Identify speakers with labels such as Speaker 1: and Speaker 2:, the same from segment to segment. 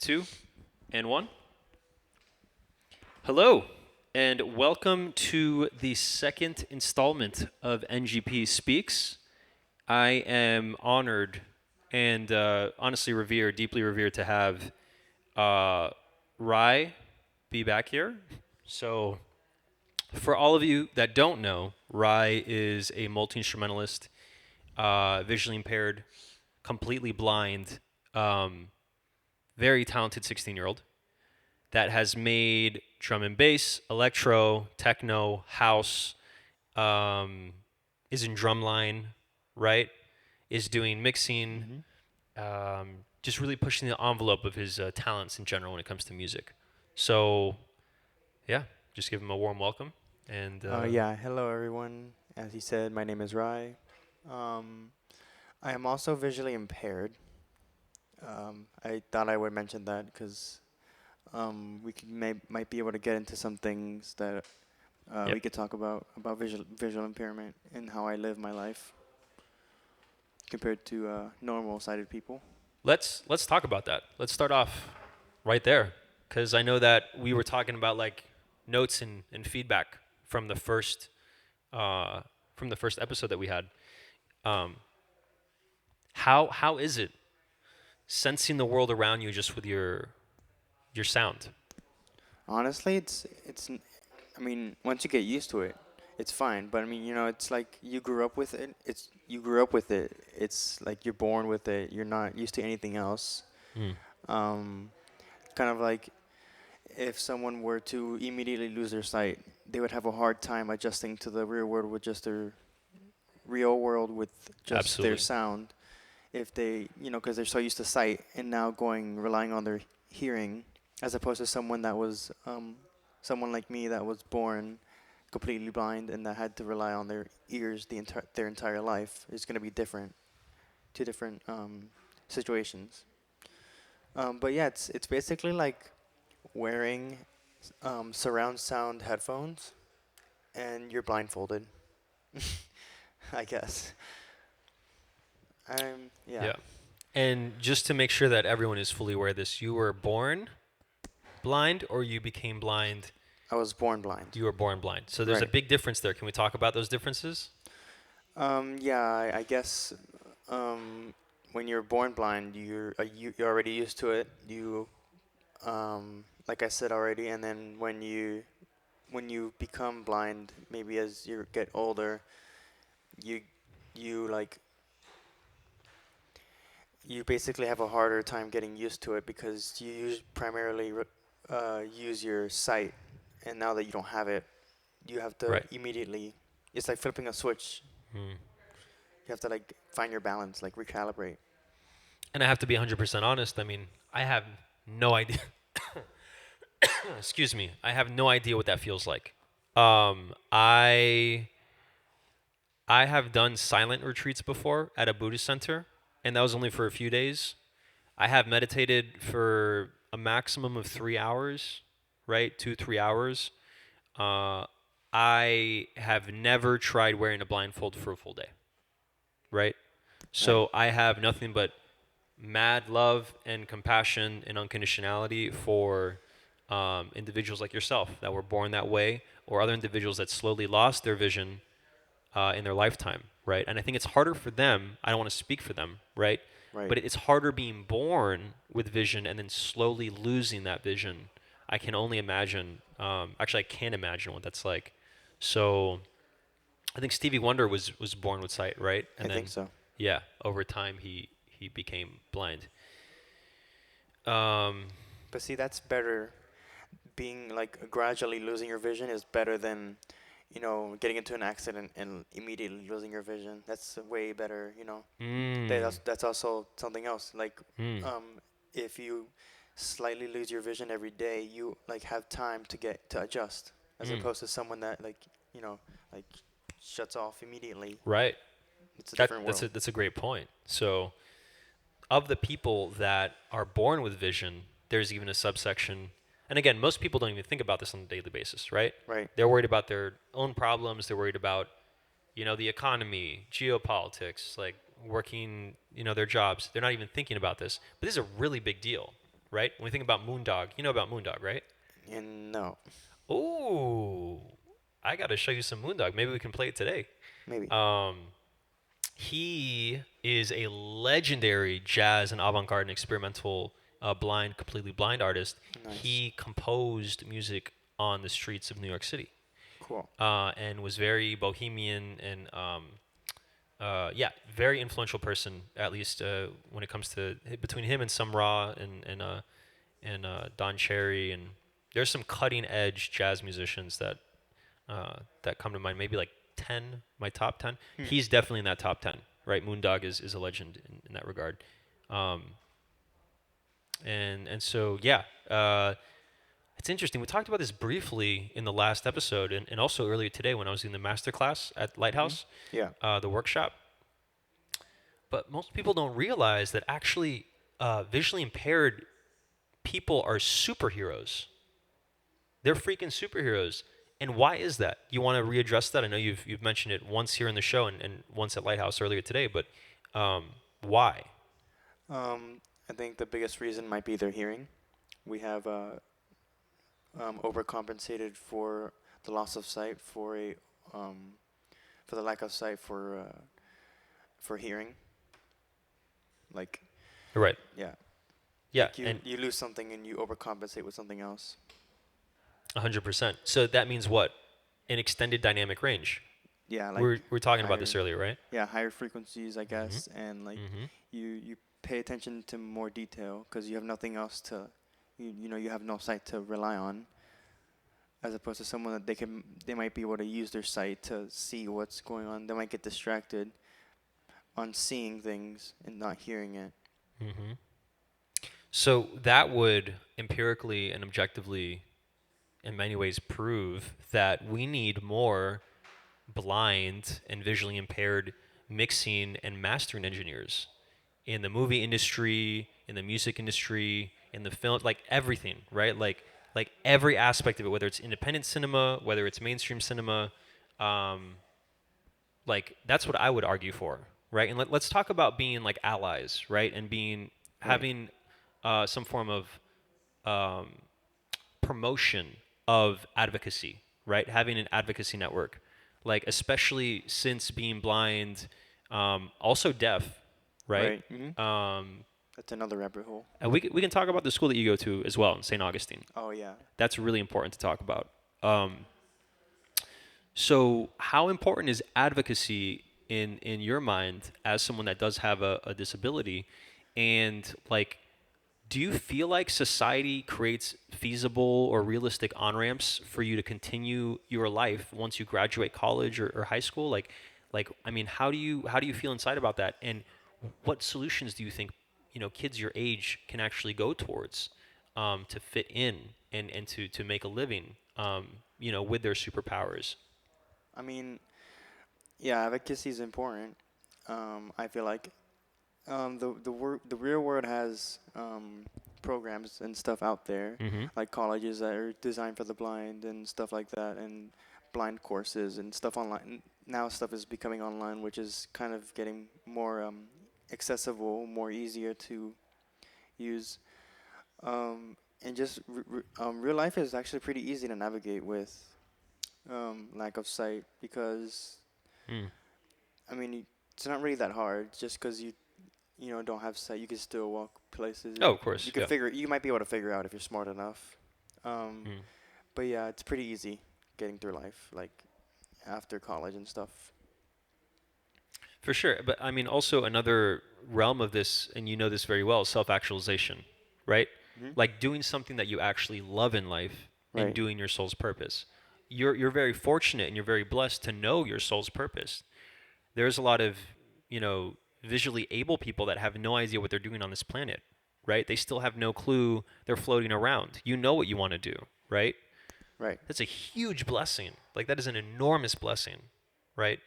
Speaker 1: two, and one. Hello, and welcome to the second installment of NGP Speaks. I am honored and honestly deeply revered to have Ray be back here. So, for all of you that don't know, Ray is a multi-instrumentalist, visually impaired, completely blind, um, very talented 16-year-old that has made drum and bass, electro, techno, house, is in drumline, right? Is doing mixing, just really pushing the envelope of his talents in general when it comes to music. So, yeah, just give him a warm welcome. And
Speaker 2: Hello everyone. As he said, my name is Rai. Um, I am also visually impaired. I thought I would mention that because might be able to get into some things that
Speaker 1: yep,
Speaker 2: we could talk about visual impairment and how I live my life compared to normal sighted people.
Speaker 1: let's talk about that. Let's start off right there, because I know that we were talking about like notes and feedback from the first uh, episode that we had. Um, how is it sensing the world around you just with your sound?
Speaker 2: Honestly, I mean, once you get used to it, it's fine. But I mean, it's like you grew up with it. You grew up with it. It's like you're born with it. You're not used to anything else.
Speaker 1: Mm.
Speaker 2: Um, Kind of like if someone were to immediately lose their sight, they would have a hard time adjusting to the real world with just their real world with just their
Speaker 1: Absolutely.
Speaker 2: sound. If they, because they're so used to sight and now relying on their hearing, as opposed to someone like me that was born completely blind and that had to rely on their ears their entire life, is going to be different, two different situations. But yeah, it's basically like wearing surround sound headphones and you're blindfolded. I guess. Yeah.
Speaker 1: Yeah. And just to make sure that everyone is fully aware of this, you were born blind or you became blind?
Speaker 2: I was born blind.
Speaker 1: You were born blind. So there's a
Speaker 2: Right.
Speaker 1: big difference there. Can we talk about those differences?
Speaker 2: Yeah, I guess when you're born blind, you're already used to it. Like I said already, and then when you become blind, maybe as you get older, you you like you basically have a harder time getting used to it because primarily use your sight, and now that you don't have it, you have to
Speaker 1: Right.
Speaker 2: immediately. It's like flipping a switch.
Speaker 1: Mm.
Speaker 2: You have to like find your balance, like recalibrate.
Speaker 1: And I have to be 100% honest. I mean, I have no idea. Excuse me. I have no idea what that feels like. Um, I I have done silent retreats before at a Buddhist center, and that was only for a few days. I have meditated for a maximum of 3 hours, right? 2, 3 hours. Uh, I have never tried wearing a blindfold for a full day, right?
Speaker 2: Right.
Speaker 1: So I have nothing but mad love and compassion and unconditionality for individuals like yourself that were born that way, or other individuals that slowly lost their vision in their lifetime, right? And I think it's harder for them. I don't want to speak for them, right?
Speaker 2: Right.
Speaker 1: But it's harder being born with vision and then slowly losing that vision. I can only imagine. Actually, I can't imagine what that's like. So I think Stevie Wonder was born with sight, right?
Speaker 2: I
Speaker 1: And
Speaker 2: think
Speaker 1: then,
Speaker 2: so.
Speaker 1: yeah, over time he became blind. Um,
Speaker 2: But see, that's better. Being like gradually losing your vision is better than, getting into an accident and immediately losing your vision. That's way better.
Speaker 1: mm,
Speaker 2: That's also something else. Like,
Speaker 1: mm,
Speaker 2: if you slightly lose your vision every day, you like have time to adjust, as
Speaker 1: mm.
Speaker 2: opposed to someone that you know like shuts off immediately.
Speaker 1: Right.
Speaker 2: It's a
Speaker 1: That
Speaker 2: different
Speaker 1: that's
Speaker 2: world.
Speaker 1: a great point. So of the people that are born with vision, there's even a subsection. And again, most people don't even think about this on a daily basis, right?
Speaker 2: Right.
Speaker 1: They're worried about their own problems. They're worried about, the economy, geopolitics, like working, their jobs. They're not even thinking about this. But this is a really big deal, right? When we think about Moondog, you know about Moondog, right?
Speaker 2: And no,
Speaker 1: Ooh, I got to show you some Moondog. Maybe we can play it today.
Speaker 2: maybe.
Speaker 1: Um, he is a legendary jazz and avant-garde and experimental completely blind artist.
Speaker 2: Nice.
Speaker 1: He composed music on the streets of New York City,
Speaker 2: Cool.
Speaker 1: and was very bohemian and yeah, very influential person. At least when it comes to between him and Some Ra and Don Cherry, and there's some cutting edge jazz musicians that come to mind. Maybe like 10, my top 10.
Speaker 2: Hmm.
Speaker 1: He's definitely in that top 10, right? Moondog is a legend in that regard. Um, and so yeah, it's interesting. We talked about this briefly in the last episode, and also earlier today when I was in the master class at
Speaker 2: Hmm.
Speaker 1: Lighthouse,
Speaker 2: Yeah.
Speaker 1: the workshop. But most people don't realize that actually visually impaired people are superheroes. They're freaking superheroes. And why is that? You want to readdress that? I know you've mentioned it once here in the show and once at Lighthouse earlier today, but why?
Speaker 2: I think the biggest reason might be their hearing. We have overcompensated for the loss of sight um, for the lack of sight for hearing. Like,
Speaker 1: Right.
Speaker 2: yeah,
Speaker 1: Yeah,
Speaker 2: like
Speaker 1: and
Speaker 2: you lose something and you overcompensate with something else.
Speaker 1: 100%. So that means what? An extended dynamic range.
Speaker 2: Yeah, like
Speaker 1: We're talking about this
Speaker 2: higher,
Speaker 1: earlier, right?
Speaker 2: yeah, higher frequencies, I
Speaker 1: Mm-hmm.
Speaker 2: guess, and like
Speaker 1: Mm-hmm.
Speaker 2: you pay attention to more detail because you have nothing else to, you have no sight to rely on, as opposed to someone that they might be able to use their sight to see what's going on. They might get distracted on seeing things and not hearing it.
Speaker 1: Mm-hmm. So that would empirically and objectively, in many ways, prove that we need more blind and visually impaired mixing and mastering engineers in the movie industry, in the music industry, in the film, like everything, right? Like every aspect of it, whether it's independent cinema, whether it's mainstream cinema, um, like that's what I would argue for, right? And let's talk about being like allies, right? And being
Speaker 2: Right.
Speaker 1: having some form of um, promotion of advocacy, right? Having an advocacy network, like especially since being blind, also deaf, right?
Speaker 2: Right. Hmm.
Speaker 1: Um,
Speaker 2: That's another rabbit hole.
Speaker 1: and we can talk about the school that you go to as well in St. Augustine.
Speaker 2: Oh yeah.
Speaker 1: That's really important to talk about. So, how important is advocacy in your mind as someone that does have a disability? And like, do you feel like society creates feasible or realistic on ramps for you to continue your life once you graduate college or high school? Like I mean, how do you feel inside about that? And what solutions do you think kids your age can actually go towards to fit in and to make a living with their superpowers?
Speaker 2: I mean, yeah, advocacy is important. I feel like the real world has programs and stuff out there,
Speaker 1: Mm-hmm.
Speaker 2: like colleges that are designed for the blind and stuff like that, and blind courses and stuff online. Now stuff is becoming online, which is kind of getting more accessible, more easier to use. And just real life is actually pretty easy to navigate with lack of sight because
Speaker 1: Mm.
Speaker 2: I mean it's not really that hard. Just because you don't have sight, you can still walk places.
Speaker 1: Oh, of
Speaker 2: You
Speaker 1: course.
Speaker 2: can
Speaker 1: Yeah.
Speaker 2: figure. You might be able to figure out if you're smart enough. Um,
Speaker 1: Mm.
Speaker 2: but yeah, it's pretty easy getting through life, like after college and stuff.
Speaker 1: For sure. But I mean, also another realm of this, and you know this very well, self actualization, right?
Speaker 2: Hmm.
Speaker 1: Like doing something that you actually love in life and
Speaker 2: Right.
Speaker 1: doing your soul's purpose. You're very fortunate and you're very blessed to know your soul's purpose. There's a lot of, visually able people that have no idea what they're doing on this planet, right? They still have no clue. They're floating around. You know what you want to do, right?
Speaker 2: Right.
Speaker 1: That's a huge blessing. Like that is an enormous blessing, right?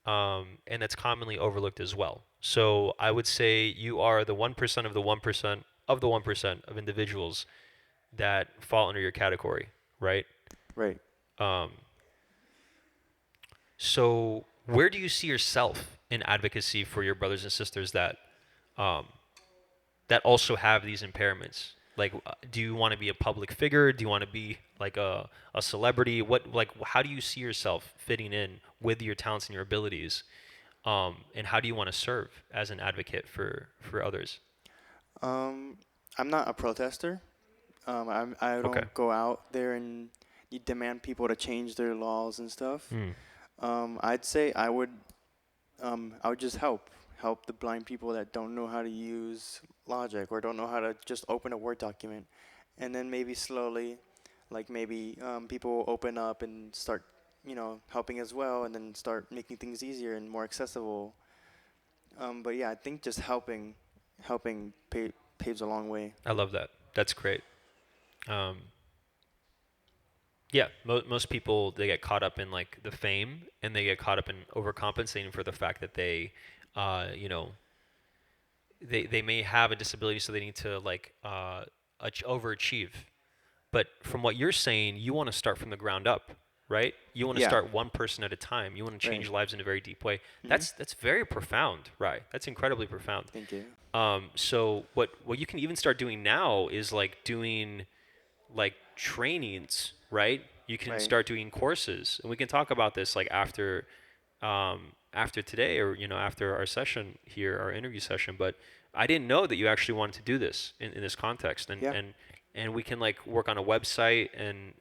Speaker 1: And that's commonly overlooked as well. So I would say you are the 1% of the 1% of the 1% of individuals that fall under your category, right?
Speaker 2: Right.
Speaker 1: Um, so where do you see yourself in advocacy for your brothers and sisters that um, that also have these impairments? Like, do you want to be a public figure? Do you want to be like a celebrity? How do you see yourself fitting in with your talents and your abilities? And how do you want to serve as an advocate for others?
Speaker 2: Um, I'm not a protester. I
Speaker 1: Okay.
Speaker 2: don't go out there and you demand people to change their laws and stuff.
Speaker 1: Mm.
Speaker 2: I'd say I would just help the blind people that don't know how to use Logic or don't know how to just open a Word document, and then maybe slowly, like maybe people open up and start, helping as well, and then start making things easier and more accessible. But yeah, I think just helping paves a long way.
Speaker 1: I love that. That's great. Um, yeah, most people they get caught up in like the fame and they get caught up in overcompensating for the fact that they, you know, they may have a disability, so they need to like overachieve. But from what you're saying, you want to start from the ground up, right? You want to
Speaker 2: Yeah,
Speaker 1: start one person at a time. You want to
Speaker 2: right.
Speaker 1: change lives in a very deep way.
Speaker 2: Mhm.
Speaker 1: That's very profound, right? That's incredibly profound.
Speaker 2: Thank you.
Speaker 1: So what you can even start doing now is like doing like trainings, right? You can
Speaker 2: Right.
Speaker 1: start doing courses, and we can talk about this like after today, or after our session here, our interview session. But I didn't know that you actually wanted to do this in this context, and
Speaker 2: Yeah.
Speaker 1: and we can like work on a website and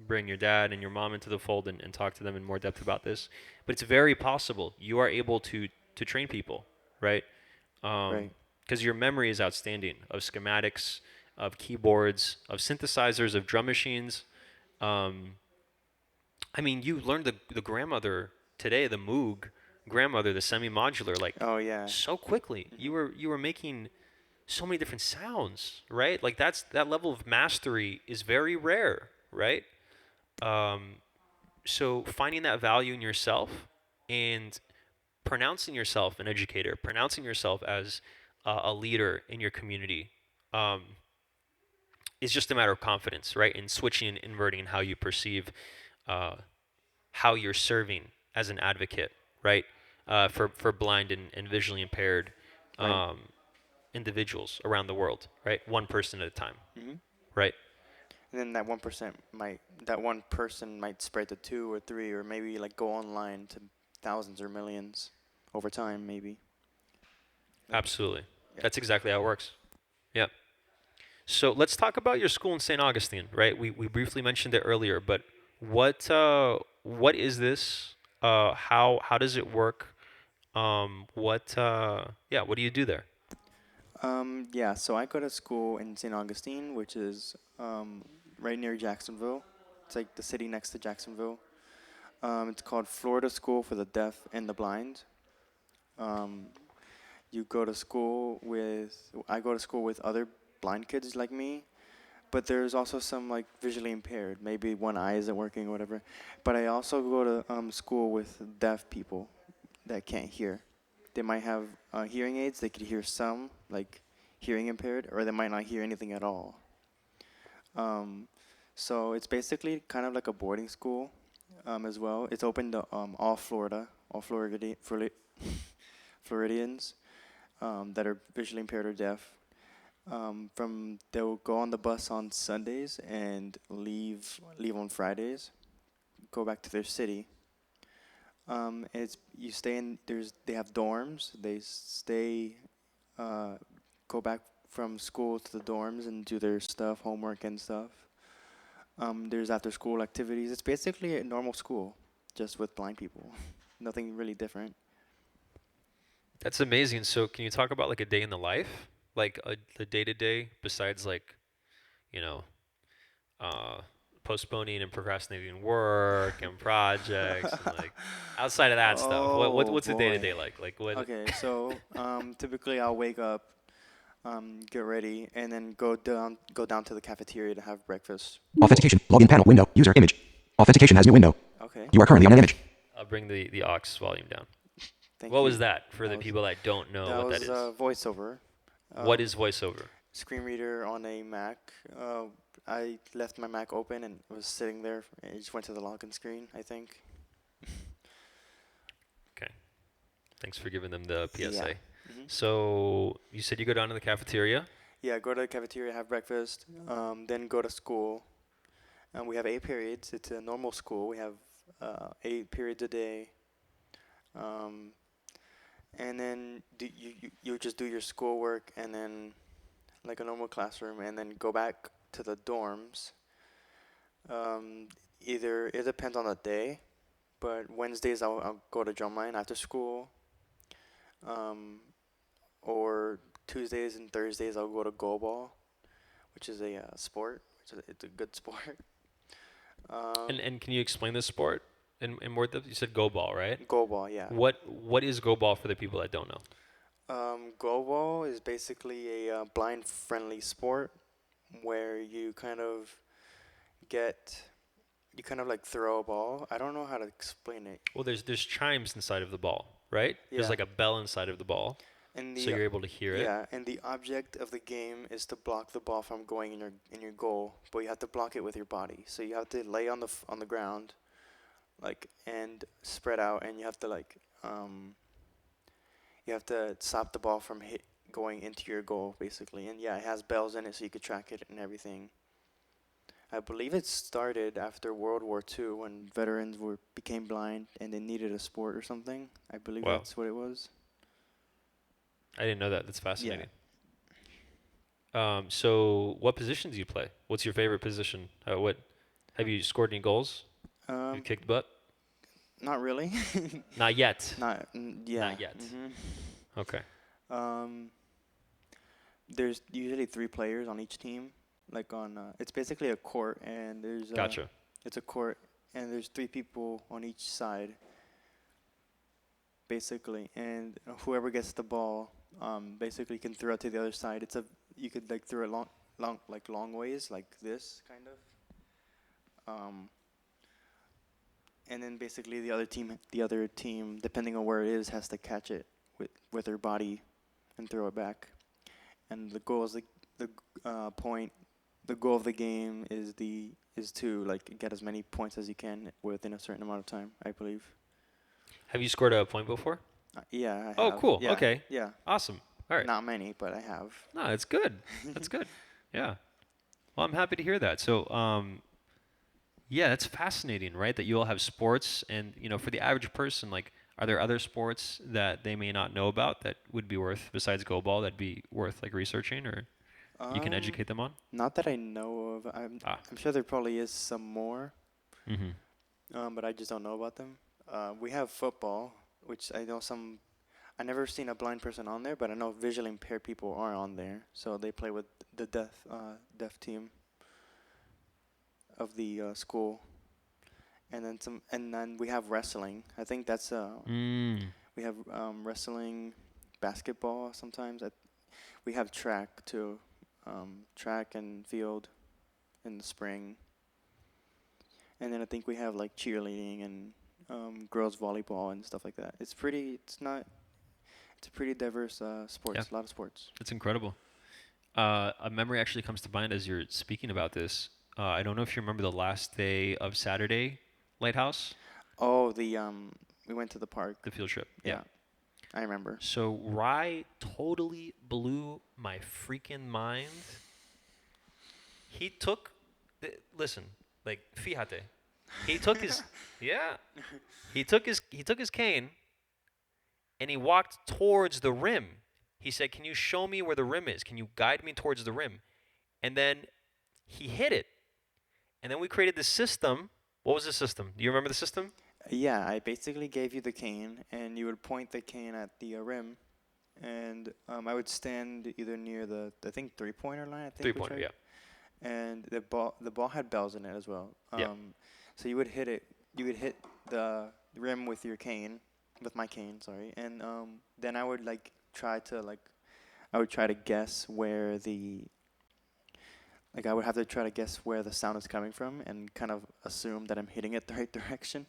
Speaker 1: bring your dad and your mom into the fold and talk to them in more depth about this. But it's very possible you are able to train people, right?
Speaker 2: Right.
Speaker 1: Because your memory is outstanding of schematics, of keyboards, of synthesizers, of drum machines. Um, I mean, you learned the grandmother today, the Moog grandmother, the semi-modular, like
Speaker 2: Oh yeah.
Speaker 1: so quickly.
Speaker 2: Mhm.
Speaker 1: You were making so many different sounds, right? Like that level of mastery is very rare, right? Um, so finding that value in yourself and pronouncing yourself an educator, pronouncing yourself as a leader in your community, um, is just a matter of confidence, right? And switching and inverting how you perceive uh, how you're serving as an advocate, right? For blind and visually impaired
Speaker 2: Right.
Speaker 1: um, individuals around the world, right? One person at a time,
Speaker 2: Mhm.
Speaker 1: right?
Speaker 2: And then that one person might spread to two or three or maybe like go online to thousands or millions over time maybe. Like
Speaker 1: Absolutely.
Speaker 2: yeah.
Speaker 1: That's exactly how it works. Yeah. So let's talk about your school in St. Augustine, right? We briefly mentioned it earlier, but what is this? How does it work? What do you do there?
Speaker 2: Yeah, so I go to school in St. Augustine, which is right near Jacksonville. It's like the city next to Jacksonville. It's called Florida School for the Deaf and the Blind. Um, you go to school with I go to school with other blind kids like me, but there's also some like visually impaired. Maybe one eye isn't working or whatever. But I also go to school with deaf people that can't hear. They might have hearing aids. They could hear some, like hearing impaired, or they might not hear anything at all. Um, so it's basically kind of like a boarding school as well. It's open to all Florida, all Floridians that are visually impaired or deaf. They'll go on the bus on Sundays and leave on Fridays. Go back to their city. It's you stay in. They have dorms. They stay. Uh, Go back from school to the dorms and do their stuff, homework and stuff. There's after school activities. It's basically a normal school, just with blind people. Nothing really different.
Speaker 1: That's amazing. So can you talk about like a day in the life, like the day to day, besides like you know uh, postponing and procrastinating work and projects and like outside of that stuff?
Speaker 2: Oh
Speaker 1: What's the day to
Speaker 2: boy.
Speaker 1: day like? Like what?
Speaker 2: Okay, so typically I'll wake up, get ready, and then go down to the cafeteria to have breakfast.
Speaker 3: Authentication. Login panel. Window. User image. Authentication has new window.
Speaker 2: Okay,
Speaker 3: You are currently on an image.
Speaker 1: I'll bring the aux volume down.
Speaker 2: thank
Speaker 1: What
Speaker 2: you.
Speaker 1: was that for
Speaker 2: That
Speaker 1: the
Speaker 2: was
Speaker 1: people that don't know
Speaker 2: that
Speaker 1: what that
Speaker 2: was
Speaker 1: is?
Speaker 2: voiceover.
Speaker 1: What
Speaker 2: Um,
Speaker 1: is voiceover?
Speaker 2: Screen reader on a Mac. I left my Mac open and was sitting there. It just went to the login screen, I think.
Speaker 1: Okay. Thanks for giving them the
Speaker 2: Yeah.
Speaker 1: PSA.
Speaker 2: hmm
Speaker 1: So you said you go down to the cafeteria.
Speaker 2: Yeah, go to the cafeteria, have breakfast, then go to school. And we have 8 periods. It's a normal school. We have 8 periods a day. Um, and then you just do your schoolwork and then like a normal classroom and then go back to the dorms. Um, Either it depends on the day, but Wednesdays I'll go to drumline after school. Um, or Tuesdays and Thursdays I'll go to goalball, which is a sport. It's a good sport. Um,
Speaker 1: And can you explain this sport in more depth? You said go ball, right?
Speaker 2: Goalball, yeah.
Speaker 1: What is go ball for the people that don't know?
Speaker 2: Goalball is basically a blind-friendly sport where get you kind of like throw a ball. I don't know how to explain it.
Speaker 1: Well, there's chimes inside of the ball, right? There's
Speaker 2: Yeah.
Speaker 1: like a bell inside of the ball,
Speaker 2: And
Speaker 1: so you're able to hear it.
Speaker 2: yeah, and the object of the game is to block the ball from going in your goal, but you have to block it with your body. So you have to lay on on the ground, like and spread out, and you have to stop the ball from going into your goal, basically. And yeah, it has bells in it, so you could track it and everything. I believe it started after World War II when veterans became blind and they needed a sport or something. I believe
Speaker 1: Wow.
Speaker 2: that's what it was.
Speaker 1: I didn't know that. That's fascinating. So what position do you play? What's your favorite position? What have you scored any goals? You kicked butt?
Speaker 2: Not really.
Speaker 1: Not yet.
Speaker 2: Yeah.
Speaker 1: Not yet.
Speaker 2: Mhm.
Speaker 1: Okay.
Speaker 2: Um, there's usually 3 players on each team. Like it's basically a court, and
Speaker 1: Gotcha.
Speaker 2: it's a court, and there's 3 people on each side, basically, and whoever gets the ball, basically can throw it to the other side. You could like throw it long ways, like this kind of. And then basically the other team, depending on where it is, has to catch it with their body and throw it back. And the goal is point. The goal of the game is to like get as many points as you can within a certain amount of time, I believe.
Speaker 1: Have you scored a point before?
Speaker 2: Yeah, I have.
Speaker 1: Oh, cool.
Speaker 2: Yeah,
Speaker 1: Okay.
Speaker 2: Yeah.
Speaker 1: Awesome. All right.
Speaker 2: Not many, but I have.
Speaker 1: No, it's good. That's good. Yeah. Well, I'm happy to hear that. So, yeah, that's fascinating, right? That you all have sports, and for the average person, like, are there other sports that they may not know about that would be worth, besides go ball, that'd be worth like researching, or you can educate them on?
Speaker 2: Not that I know of. I'm sure there probably is some more,
Speaker 1: Mm-hmm.
Speaker 2: but I just don't know about them. We have football, which I know some. I never seen a blind person on there, but I know visually impaired people are on there. So they play with the deaf team of the school, and then we have wrestling. I think that's we have wrestling, basketball sometimes. We have track too, track and field in the spring. And then I think we have like cheerleading and girls volleyball and stuff like that. It's a pretty diverse sports.
Speaker 1: Yeah.
Speaker 2: A lot of sports.
Speaker 1: It's incredible. A memory actually comes to mind as you're speaking about this. I don't know if you remember the last day of Saturday Lighthouse,
Speaker 2: Oh, we went to the park.
Speaker 1: the field trip.
Speaker 2: Yeah, I remember.
Speaker 1: So Rye totally blew my freaking mind. He took, listen, like fíjate. He took his, yeah. He took his cane, and he walked towards the rim. He said, "Can you show me where the rim is? Can you guide me towards the rim?" And then he hit it. And then we created this system. What was the system? Do you remember the system?
Speaker 2: Yeah, I basically gave you the cane, and you would point the cane at the rim, and I would stand either near I think 3-pointer line. I think
Speaker 1: 3-pointer, yeah.
Speaker 2: And the ball had bells in it as well.
Speaker 1: Yeah.
Speaker 2: So you would hit it. You would hit the rim with your cane, with my cane, sorry, and then I would try to guess where I would have to try to guess where the sound is coming from and kind of assume that I'm hitting it the right direction.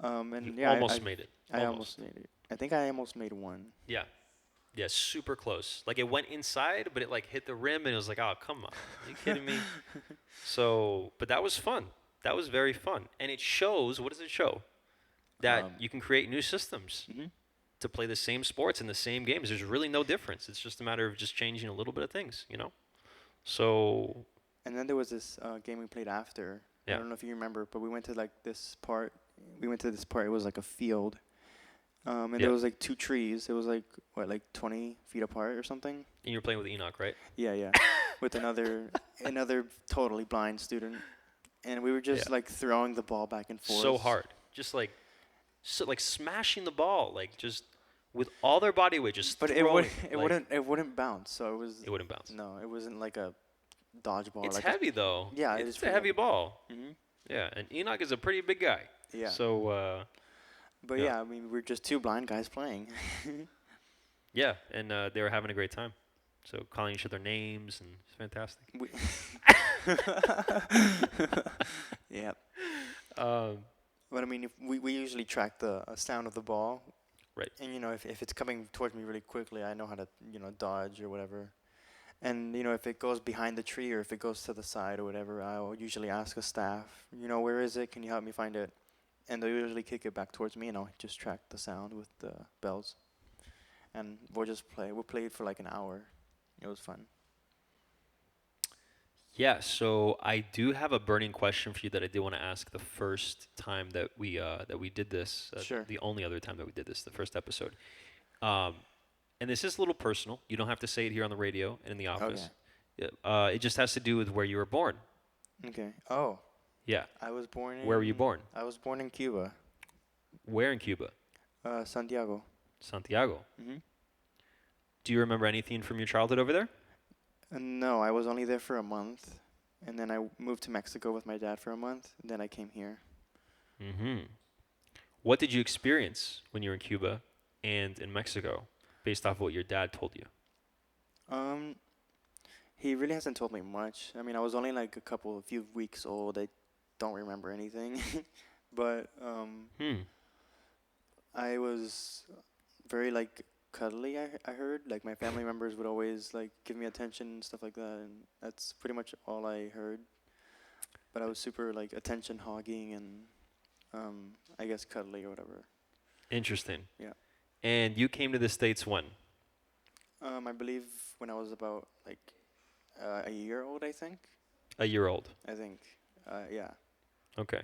Speaker 2: And
Speaker 1: You
Speaker 2: yeah,
Speaker 1: almost made it.
Speaker 2: I almost made it. I think I almost made one.
Speaker 1: Yeah. Yeah, super close. Like it went inside, but it like hit the rim, and it was like, oh, come on. Are you kidding me? So, but that was fun. That was very fun. And it shows, what does it show? That you can create new systems.
Speaker 2: Mm-hmm.
Speaker 1: to play the same sports and the same games. There's really no difference. It's just a matter of just changing a little bit of things, you know. So
Speaker 2: And then there was this game we played after. I
Speaker 1: yeah,
Speaker 2: don't know if you remember, but we went to like this part. We went to this part. It was like a field, and
Speaker 1: Yeah.
Speaker 2: there was like two trees. It was like what, like 20 feet apart or something.
Speaker 1: and you're playing with Enoch, right?
Speaker 2: Yeah, yeah. With another totally blind student, and we were just
Speaker 1: Yeah.
Speaker 2: like throwing the ball back and forth.
Speaker 1: So hard, just like smashing the ball, like just with all their body weight, just
Speaker 2: But
Speaker 1: throw
Speaker 2: it wouldn't bounce. So it was.
Speaker 1: It wouldn't bounce.
Speaker 2: No, it wasn't like a dodgeball.
Speaker 1: It's
Speaker 2: like
Speaker 1: heavy though.
Speaker 2: Yeah, it is
Speaker 1: it's a
Speaker 2: pretty
Speaker 1: heavy
Speaker 2: heavy.
Speaker 1: ball.
Speaker 2: Mhm.
Speaker 1: Yeah, and Enoch is a pretty big guy.
Speaker 2: Yeah.
Speaker 1: So
Speaker 2: But
Speaker 1: yeah.
Speaker 2: yeah, I mean, we're just two blind guys playing.
Speaker 1: yeah, and they were having a great time. So calling each other names, and it's fantastic.
Speaker 2: We yeah.
Speaker 1: Um,
Speaker 2: But I mean, if we usually track the sound of the ball.
Speaker 1: Right.
Speaker 2: And, you know, if it's coming towards me really quickly, I know how to, you know, dodge or whatever. And, you know, if it goes behind the tree or if it goes to the side or whatever, I'll usually ask a staff, you know, where is it? Can you help me find it? And they'll usually kick it back towards me, and I'll just track the sound with the bells. And we'll just play. We'll play it for like an hour. It was fun.
Speaker 1: yeah, so I do have a burning question for you that I did want to ask the first time that we did this.
Speaker 2: Sure.
Speaker 1: The only other time that we did this, the first episode. And this is a little personal. You don't have to say it here on the radio and in the office. It just has to do with where you were born.
Speaker 2: Okay. Oh,
Speaker 1: Yeah.
Speaker 2: I was born in...
Speaker 1: Where were you born?
Speaker 2: I was born in Cuba.
Speaker 1: Where in Cuba?
Speaker 2: Santiago.
Speaker 1: Santiago.
Speaker 2: Mm-hmm.
Speaker 1: Do you remember anything from your childhood over there?
Speaker 2: No, I was only there for a month. And then I moved to Mexico with my dad for a month. And then I came here.
Speaker 1: Mm-hmm. What did you experience when you were in Cuba and in Mexico, based off what your dad told you?
Speaker 2: He really hasn't told me much. I mean, I was only like a few weeks old. I don't remember anything. But I was very like cuddly, I heard. Like my family members would always like give me attention and stuff like that, and that's pretty much all I heard. But I was super like attention hogging and I guess cuddly or whatever.
Speaker 1: Interesting.
Speaker 2: Yeah.
Speaker 1: And you came to the States when?
Speaker 2: I believe when I was about like a year old, I think.
Speaker 1: A year old.
Speaker 2: I think. Yeah.
Speaker 1: Okay.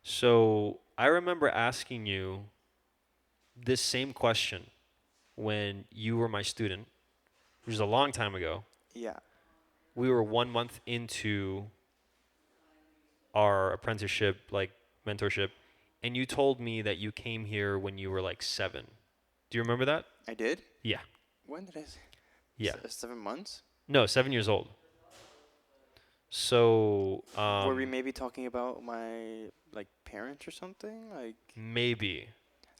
Speaker 1: So I remember asking you this same question when you were my student, which was a long time ago.
Speaker 2: Yeah.
Speaker 1: We were 1 month into our apprenticeship, like mentorship, and you told me that you came here when you were like 7. Do you remember that?
Speaker 2: I did?
Speaker 1: Yeah.
Speaker 2: When did I?
Speaker 1: Yeah.
Speaker 2: 7 months?
Speaker 1: No, 7 years old. So
Speaker 2: Were we maybe talking about my like parents or something? Like
Speaker 1: maybe.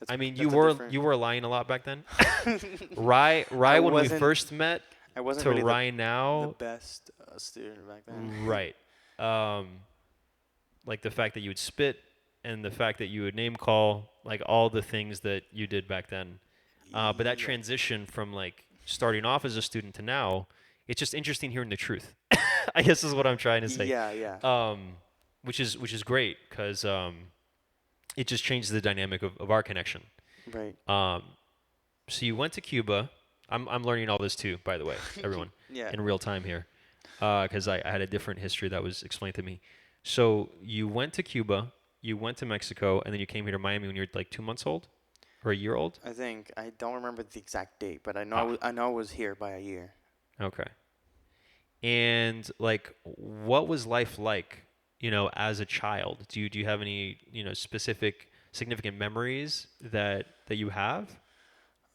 Speaker 1: I mean,
Speaker 2: that's a different-
Speaker 1: you were lying a lot back then. Rye
Speaker 2: I
Speaker 1: when we
Speaker 2: wasn't-
Speaker 1: first met
Speaker 2: I wasn't
Speaker 1: to
Speaker 2: really
Speaker 1: Rye
Speaker 2: the
Speaker 1: now,
Speaker 2: best student back then.
Speaker 1: right? Like the fact that you would spit and the fact that you would name call, like all the things that you did back then. But that
Speaker 2: Yeah.
Speaker 1: transition from like starting off as a student to now, it's just interesting hearing the truth. I guess is what I'm trying to say.
Speaker 2: Yeah, yeah.
Speaker 1: Which is great because it just changes the dynamic of our connection.
Speaker 2: Right.
Speaker 1: So you went to Cuba. I'm learning all this too, by the way, everyone,
Speaker 2: Yeah.
Speaker 1: in real time here, because I had a different history that was explained to me. So you went to Cuba, you went to Mexico, and then you came here to Miami when you were like 2 months old, or a year old.
Speaker 2: I think I don't remember the exact date, but I know I know I was here by a year.
Speaker 1: Okay. And like, what was life like, as a child? Do you have any, specific significant memories that you have?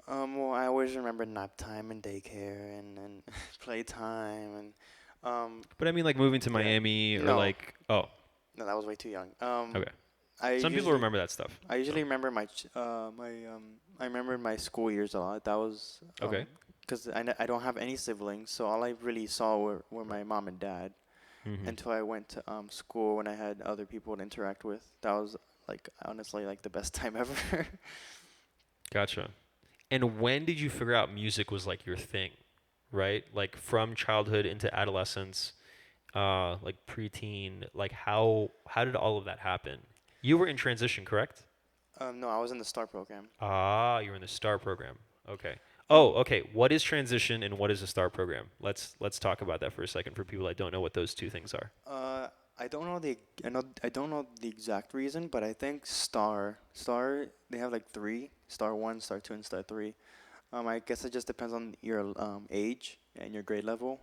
Speaker 2: Well, I always remember nap time and daycare and playtime and
Speaker 1: But I mean, like moving to
Speaker 2: Yeah.
Speaker 1: Miami or
Speaker 2: No.
Speaker 1: like, oh,
Speaker 2: no, that was way too young.
Speaker 1: okay.
Speaker 2: I
Speaker 1: Some people
Speaker 2: usually-
Speaker 1: remember that stuff.
Speaker 2: I usually remember I remember my school years a lot. That was
Speaker 1: Okay.
Speaker 2: because I don't have any siblings, so all I really saw were my mom and dad
Speaker 1: Mhm.
Speaker 2: until I went to school when I had other people to interact with. That was like honestly like the best time ever.
Speaker 1: Gotcha. And when did you figure out music was like your thing, right? Like from childhood into adolescence, like preteen, like how did all of that happen? You were in transition, correct?
Speaker 2: No, I was in the STAR program.
Speaker 1: Ah, you're in the STAR program. Okay. Oh,
Speaker 2: Um,
Speaker 1: okay. What is transition and what is a STAR program? Let's talk about that for a second for people that don't know what those two things are.
Speaker 2: uh, I don't know the exact reason, but I think STAR they have like three: STAR 1, STAR 2, and STAR 3. I guess it just depends on your age and your grade level.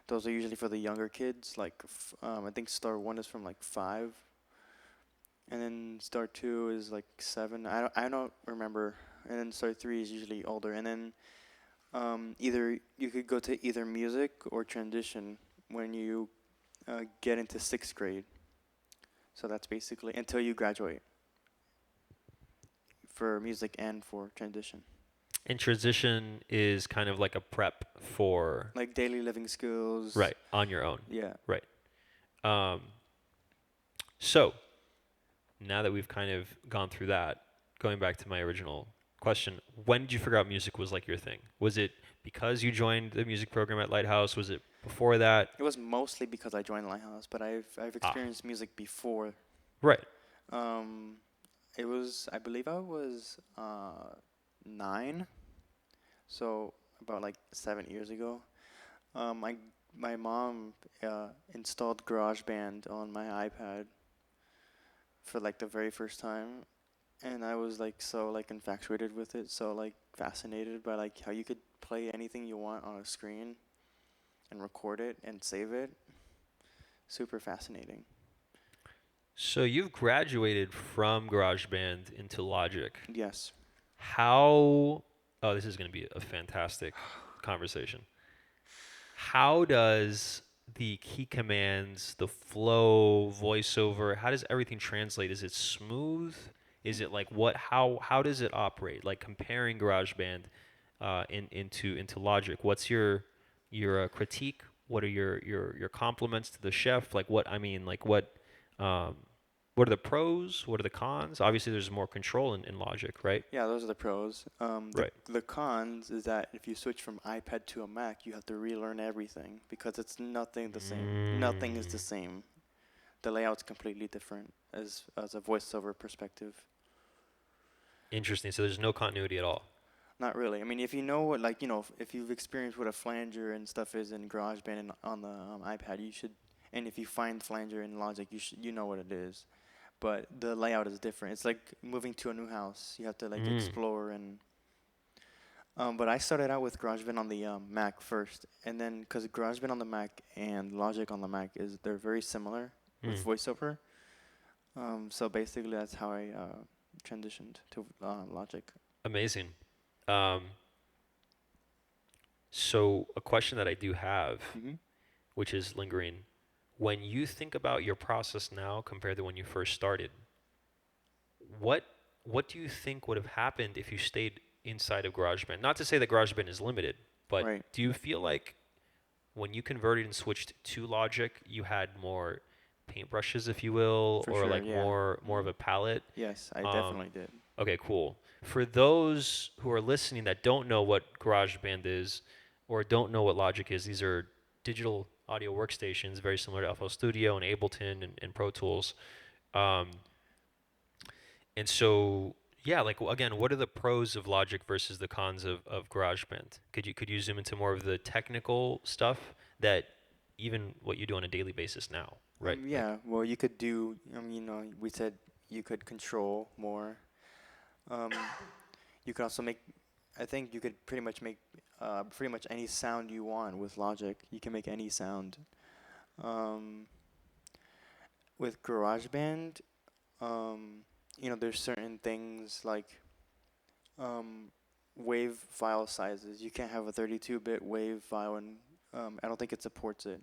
Speaker 2: Those are usually for the younger kids. Like I think STAR 1 is from like 5, and then STAR 2 is like 7. I don't remember. And then STAR 3 is usually older. And then either you could go to either music or transition when you get into 6th grade. So that's basically until you graduate for music and for transition.
Speaker 1: And transition is kind of like a prep for
Speaker 2: Like daily living skills.
Speaker 1: right on your own.
Speaker 2: Yeah.
Speaker 1: Right. Um, so now that we've kind of gone through that, going back to my original question, when did you figure out music was like your thing? Was it because you joined the music program at Lighthouse? Was it before that?
Speaker 2: It was mostly because I joined Lighthouse, but I've
Speaker 1: Ah,
Speaker 2: experienced music before.
Speaker 1: right.
Speaker 2: Um, it was I believe I was 9, so about like 7 years ago. My mom installed GarageBand on my iPad for like the very first time, and I was like so like infatuated with it, so like fascinated by like how you could play anything you want on a screen and record it and save it. Super fascinating.
Speaker 1: So you've graduated from GarageBand into Logic.
Speaker 2: Yes.
Speaker 1: How? Oh, this is going to be a fantastic conversation. How does the key commands, the flow, voiceover, how does everything translate? Is it smooth? Is it like what? How does it operate? Like comparing GarageBand into Logic. What's your critique? What are your compliments to the chef? Like what I mean, like um, what are the pros? What are the cons? Obviously, there's more control in Logic, right?
Speaker 2: Yeah, those are the pros.
Speaker 1: Right.
Speaker 2: The cons is that if you switch from iPad to a Mac, you have to relearn everything because it's nothing the same. Nothing is the
Speaker 1: Mm,
Speaker 2: same. The layout's completely different as a voiceover perspective.
Speaker 1: interesting. So there's no continuity at all.
Speaker 2: Not really. I mean, if you know what, like, if you've experienced what a flanger and stuff is in GarageBand and on the iPad, you should. And if you find flanger in Logic, you know what it is. But the layout is different. It's like moving to a new house. You have to like
Speaker 1: Mm.
Speaker 2: explore and. But I started out with GarageBand on the Mac first, and then because GarageBand on the Mac and Logic on the Mac they're very similar with
Speaker 1: Mm.
Speaker 2: VoiceOver. So basically, that's how I transitioned to Logic.
Speaker 1: Amazing. Um, so a question that I do have,
Speaker 2: Hmm.
Speaker 1: which is lingering, when you think about your process now compared to when you first started, what what do you think would have happened if you stayed inside of GarageBand? Not to say that GarageBand is limited, but
Speaker 2: Right.
Speaker 1: do you feel like when you converted and switched to Logic, you had more paintbrushes, if you will,
Speaker 2: For
Speaker 1: or
Speaker 2: sure.
Speaker 1: like
Speaker 2: Yeah.
Speaker 1: more of
Speaker 2: Hmm.
Speaker 1: a palette?
Speaker 2: Yes, I
Speaker 1: Um,
Speaker 2: definitely did.
Speaker 1: okay, cool. For those who are listening that don't know what GarageBand is or don't know what Logic is, these are digital audio workstations very similar to FL Studio and Ableton and Pro Tools. Um, and so, yeah, like again, what are the pros of Logic versus the cons of GarageBand? Could you zoom into more of the technical stuff that even what you do on a daily basis now, right? Like,
Speaker 2: Yeah. Well, you could do. We said you could control more. Um, you could also make. I think you could pretty much make pretty much any sound you want with Logic. You can make any sound. Um, with GarageBand, there's certain things like um, wave file sizes. You can't have a 32-bit wave file, and I don't think it supports it.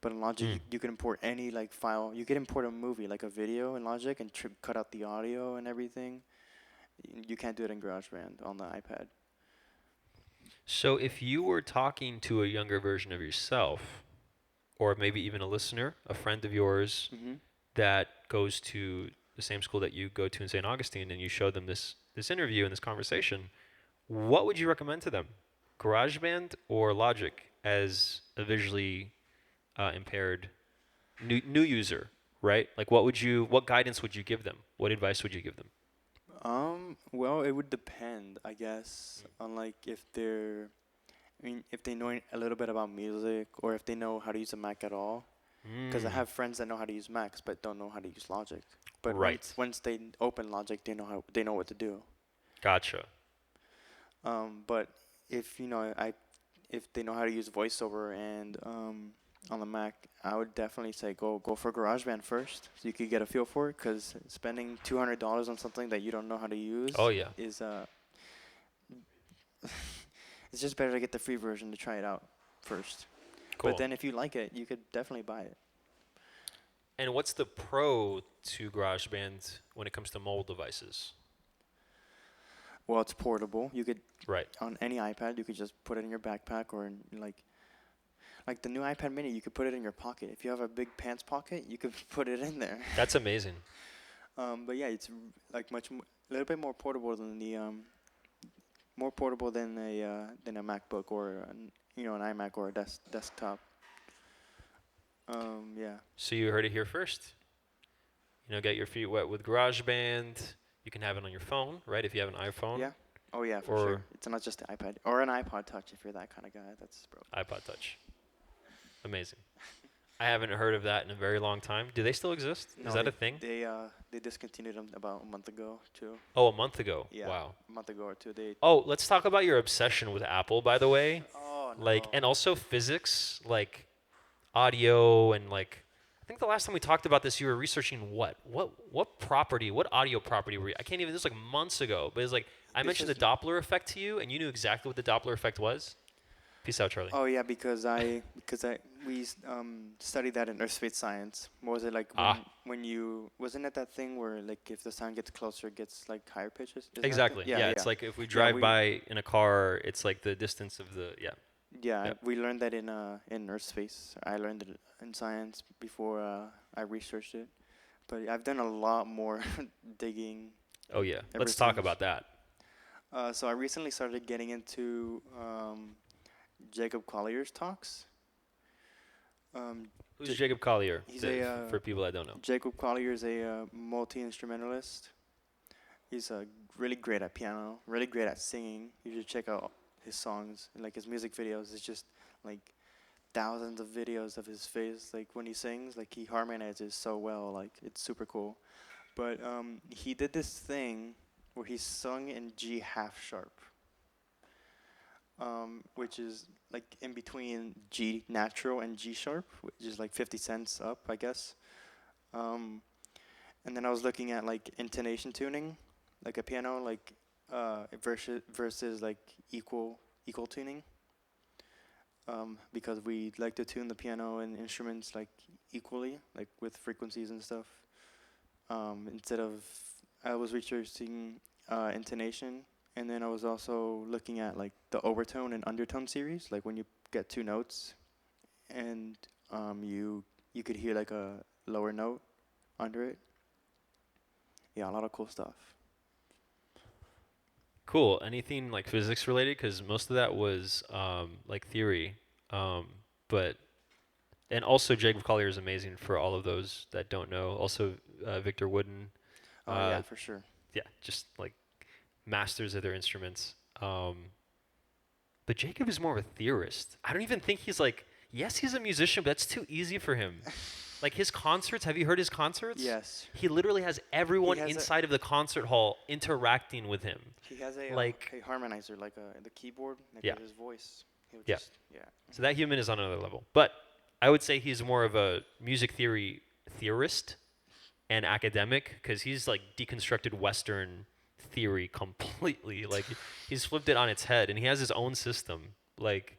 Speaker 2: But in Logic,
Speaker 1: mm.
Speaker 2: you can import any like file. You can import a movie, like a video, in Logic, and cut out the audio and everything. You can't do it in GarageBand on the iPad.
Speaker 1: So if you were talking to a younger version of yourself, or maybe even a listener, a friend of yours
Speaker 2: Hmm.
Speaker 1: that goes to the same school that you go to in St. Augustine, and you show them this interview and this conversation, what would you recommend to them? GarageBand or Logic as a visually impaired new user, right? Like what guidance would you give them? What advice would you give them?
Speaker 2: Well, it would depend, I guess, on like if they're, I mean, if they know a little bit about music or if they know how to use a Mac at all. Because I
Speaker 1: Mm,
Speaker 2: have friends that know how to use Macs but don't know how to use Logic. But
Speaker 1: right.
Speaker 2: once they open Logic, they know what to do.
Speaker 1: Gotcha.
Speaker 2: But if you know, if they know how to use VoiceOver and on the Mac, I would definitely say go for GarageBand first, so you could get a feel for it. Because spending $200 on something that you don't know how to use
Speaker 1: Oh yeah.
Speaker 2: is it's just better to get the free version to try it out first. But
Speaker 1: Cool.
Speaker 2: then if you like it, you could definitely buy it.
Speaker 1: And what's the pro to GarageBand when it comes to mobile devices?
Speaker 2: Well, it's portable. You could
Speaker 1: Right.
Speaker 2: on any iPad, you could just put it in your backpack or in like the new iPad Mini, you could put it in your pocket. If you have a big pants pocket, you could put it in there.
Speaker 1: That's amazing.
Speaker 2: But yeah, it's like a little bit more portable than the more portable than a MacBook or an iMac or a desktop. Yeah.
Speaker 1: So you heard it here first. Get your feet wet with GarageBand. You can have it on your phone, right? If you have an iPhone
Speaker 2: Yeah. Oh yeah, for
Speaker 1: or
Speaker 2: sure. It's not just the iPad or an iPod Touch if you're that kind of guy. That's bro.
Speaker 1: iPod Touch. Amazing. I haven't heard of that in a very long time. Do they still exist?
Speaker 2: No,
Speaker 1: Is that a thing?
Speaker 2: they discontinued them about a month ago too.
Speaker 1: Oh, a month ago.
Speaker 2: Yeah.
Speaker 1: Wow.
Speaker 2: A month ago or two. They.
Speaker 1: Oh, let's talk about your obsession with Apple, by the way.
Speaker 2: Oh
Speaker 1: Like,
Speaker 2: no.
Speaker 1: and also physics, like audio, and like, I think the last time we talked about this, you were researching what property, what audio property were you? I can't even. This was like months ago, but it's like I mentioned the
Speaker 2: Because
Speaker 1: Doppler effect to you, and you knew exactly what the Doppler effect was. Peace out, Charlie.
Speaker 2: Oh yeah, because we studied that in earth space science. What was it like
Speaker 1: Ah.
Speaker 2: when you wasn't it that thing where like if the sound gets closer, it gets like higher pitches? Isn't that
Speaker 1: Exactly.
Speaker 2: the-
Speaker 1: Yeah, it's like if we drive by in a car, it's like the distance of the
Speaker 2: yeah,
Speaker 1: Yep.
Speaker 2: we learned that in earth space. I learned it in science before I researched it, but I've done a lot more digging.
Speaker 1: Oh yeah.
Speaker 2: Ever
Speaker 1: Let's talk
Speaker 2: since.
Speaker 1: about that.
Speaker 2: So I recently started getting into Jacob Collier's talks.
Speaker 1: Who's
Speaker 2: J-
Speaker 1: Jacob Collier?
Speaker 2: he's a
Speaker 1: For people that don't know.
Speaker 2: Jacob Collier is a multi-instrumentalist. He's really great at piano, really great at singing. You should check out his songs and like his music videos. It's just like thousands of videos of his face. Like when he sings, like he harmonizes so well. Like it's super cool. But he did this thing where he sung in G half sharp, which is like in between G natural and G sharp, which is like 50 cents up, I guess. And then I was looking at like intonation tuning, like a piano, like versus like equal tuning, because we like to tune the piano and instruments like equally, like with frequencies and stuff. Instead of I was researching intonation, and then I was also looking at like the overtone and undertone series, like when you get two notes, and you could hear like a lower note under it. Yeah, a lot of cool stuff.
Speaker 1: Cool. Anything like physics related? Because most of that was like theory. But and also Jacob Collier is amazing for all of those that don't know. Also Victor Wooden.
Speaker 2: Oh yeah, for sure.
Speaker 1: Yeah, just like masters of their instruments. But Jacob is more of a theorist. I don't even think he's like. Yes, he's a musician, but that's too easy for him. Like his concerts, have you heard his concerts?
Speaker 2: Yes.
Speaker 1: He literally has everyone
Speaker 2: has
Speaker 1: inside of the concert hall interacting with him.
Speaker 2: He has a
Speaker 1: Like-
Speaker 2: a harmonizer, like the keyboard, like
Speaker 1: Yeah.
Speaker 2: with his voice. He would
Speaker 1: Yeah.
Speaker 2: just
Speaker 1: So that human is on another level. But I would say he's more of a music theory theorist and academic because he's like deconstructed Western theory completely. Like he's flipped it on its head and he has his own system. Like,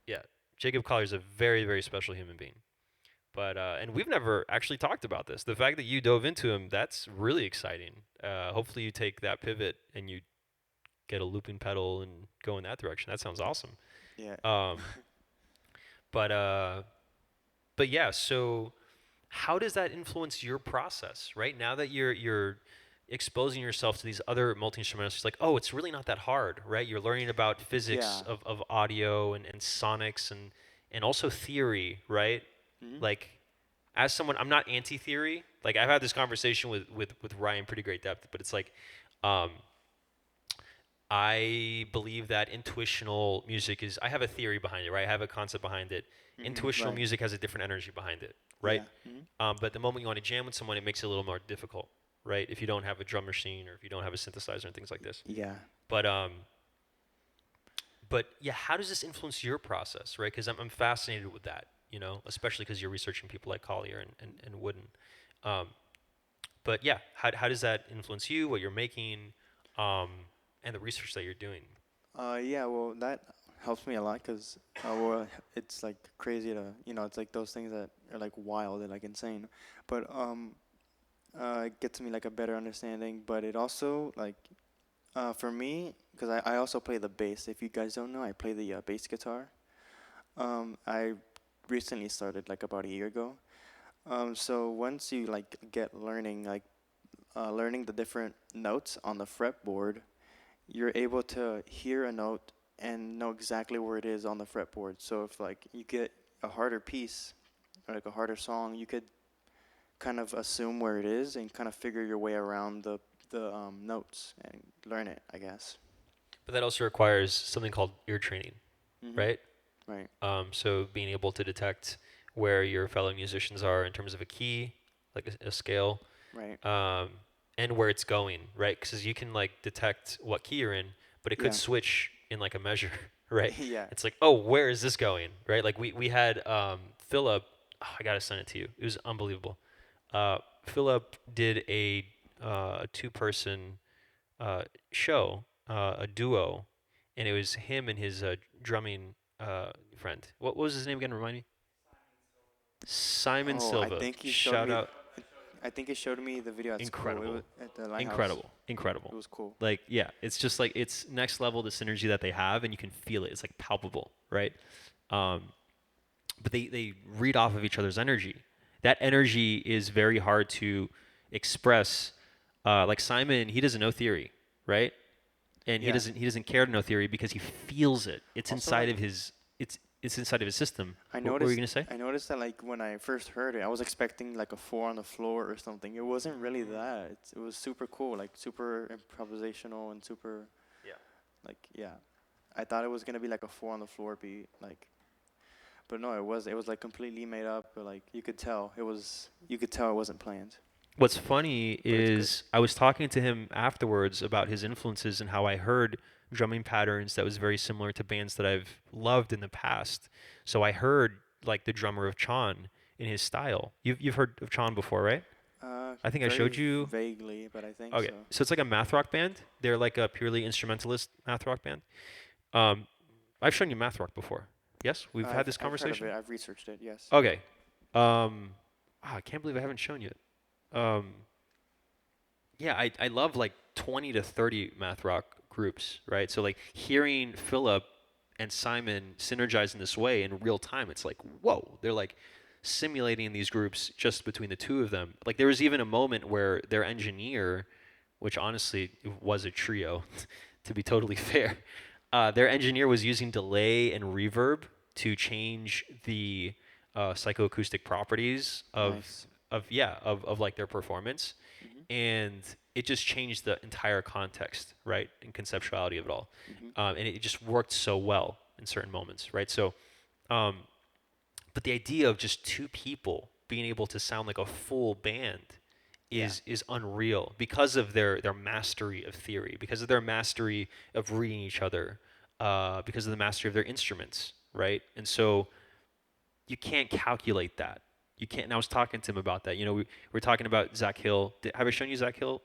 Speaker 1: yeah, Jacob Collier is a very, very special human being. But and we've never actually talked about this. The fact that you dove into him, that's really exciting. Hopefully you take that pivot and you get a looping pedal and go in that direction. That sounds awesome.
Speaker 2: Yeah.
Speaker 1: But yeah, so how does that influence your process, right? Now that you're exposing yourself to these other multi-instrumentalists, it's like, oh, it's really not that hard, right? You're learning about physics
Speaker 2: Yeah.
Speaker 1: of audio and sonics and also theory, right?
Speaker 2: Mhm.
Speaker 1: Like, as someone, I'm not anti-theory. Like I've had this conversation with Ryan pretty great depth, but it's like, um, I believe that intuitional music is. I have a theory behind it, right? I have a concept behind it. Intuitional
Speaker 2: Right.
Speaker 1: music has a different energy behind it, right?
Speaker 2: Yeah.
Speaker 1: But the moment you want to jam with someone, it makes it a little more difficult, right? If you don't have a drum machine or if you don't have a synthesizer and things like this.
Speaker 2: Yeah.
Speaker 1: But but yeah, how does this influence your process, right? Because I'm fascinated with that, especially because you're researching people like Collier and Wooden. Um, but yeah, how does that influence you, what you're making, um, and the research that you're doing?
Speaker 2: Yeah. Well, that helps me a lot because well, it's like crazy to it's like those things that are like wild and like insane, but it gets me like a better understanding. But it also like for me, because I also play the bass. If you guys don't know, I play the bass guitar. I recently started like about a year ago. So once you like get learning like learning the different notes on the fretboard, you're able to hear a note and know exactly where it is on the fretboard. So if like you get a harder piece or like a harder song, you could kind of assume where it is and kind of figure your way around the notes and learn it, I guess.
Speaker 1: But that also requires something called ear training,
Speaker 2: Mhm.
Speaker 1: right?
Speaker 2: Right.
Speaker 1: So being able to detect where your fellow musicians are in terms of a key, like a scale,
Speaker 2: Right.
Speaker 1: um, and where it's going, right? Because you can like detect what key you're in, but it could
Speaker 2: Yeah.
Speaker 1: switch in like a measure, right?
Speaker 2: Yeah.
Speaker 1: It's like, oh, where is this going, right? Like we had Philip. Oh, I gotta send it to you. It was unbelievable. Philip did a two-person show, a duo, and it was him and his drumming friend. What was his name again? Remind me. Simon
Speaker 2: Oh, I
Speaker 1: Silva.
Speaker 2: think you showed
Speaker 1: Shout
Speaker 2: me.
Speaker 1: out.
Speaker 2: I think you showed me the video at school. It was
Speaker 1: Incredible.
Speaker 2: at the lighthouse.
Speaker 1: Incredible. Incredible.
Speaker 2: It was cool.
Speaker 1: Like, yeah, it's just like it's next level the synergy that they have, and you can feel it. It's like palpable, right? Um, but they read off of each other's energy. That energy is very hard to express. Like Simon, he doesn't know theory, right? And he
Speaker 2: Yeah.
Speaker 1: doesn't care to know theory because he feels it. It's
Speaker 2: Also,
Speaker 1: inside
Speaker 2: like
Speaker 1: of his it's inside of his system.
Speaker 2: I
Speaker 1: What were you
Speaker 2: noticed,
Speaker 1: gonna say?
Speaker 2: I noticed that like when I first heard it, I was expecting like a four on the floor or something. It wasn't really that. It was super cool, like super improvisational and super
Speaker 1: Yeah.
Speaker 2: like yeah. I thought it was gonna be like a four on the floor beat, like, but no, it was. It was like completely made up. But like you could tell it was. You could tell it wasn't planned.
Speaker 1: What's funny
Speaker 2: But it's good.
Speaker 1: is I was talking to him afterwards about his influences and how I heard drumming patterns that was very similar to bands that I've loved in the past. So I heard like the drummer of Chan in his style. You've heard of Chan before, right? I think I
Speaker 2: Very
Speaker 1: showed you.
Speaker 2: vaguely, but I think
Speaker 1: Okay,
Speaker 2: so.
Speaker 1: so it's like a math rock band. They're like a purely instrumentalist math rock band. Um, I've shown you math rock before. Yes, we've had this
Speaker 2: I've heard of
Speaker 1: conversation.
Speaker 2: it. I've researched it. Yes.
Speaker 1: Okay. I can't believe I haven't shown you it. Yeah, I love like 20 to 30 math rock groups, right? So like hearing Philip and Simon synergize in this way in real time, it's like, whoa, they're like simulating these groups just between the two of them. Like there was even a moment where their engineer, which honestly was a trio, to be totally fair, their engineer was using delay and reverb to change the psychoacoustic properties
Speaker 2: Nice.
Speaker 1: of like their performance,
Speaker 2: Mhm.
Speaker 1: and it just changed the entire context, right, and conceptuality of it all,
Speaker 2: Mhm.
Speaker 1: and it just worked so well in certain moments, right? So, um, but the idea of just two people being able to sound like a full band
Speaker 2: Yeah.
Speaker 1: is unreal because of their mastery of theory, because of their mastery of reading each other, because of the mastery of their instruments, right? And so you can't calculate that. You can't. And I was talking to him about that. We're talking about Zach Hill. Have I shown you Zach Hill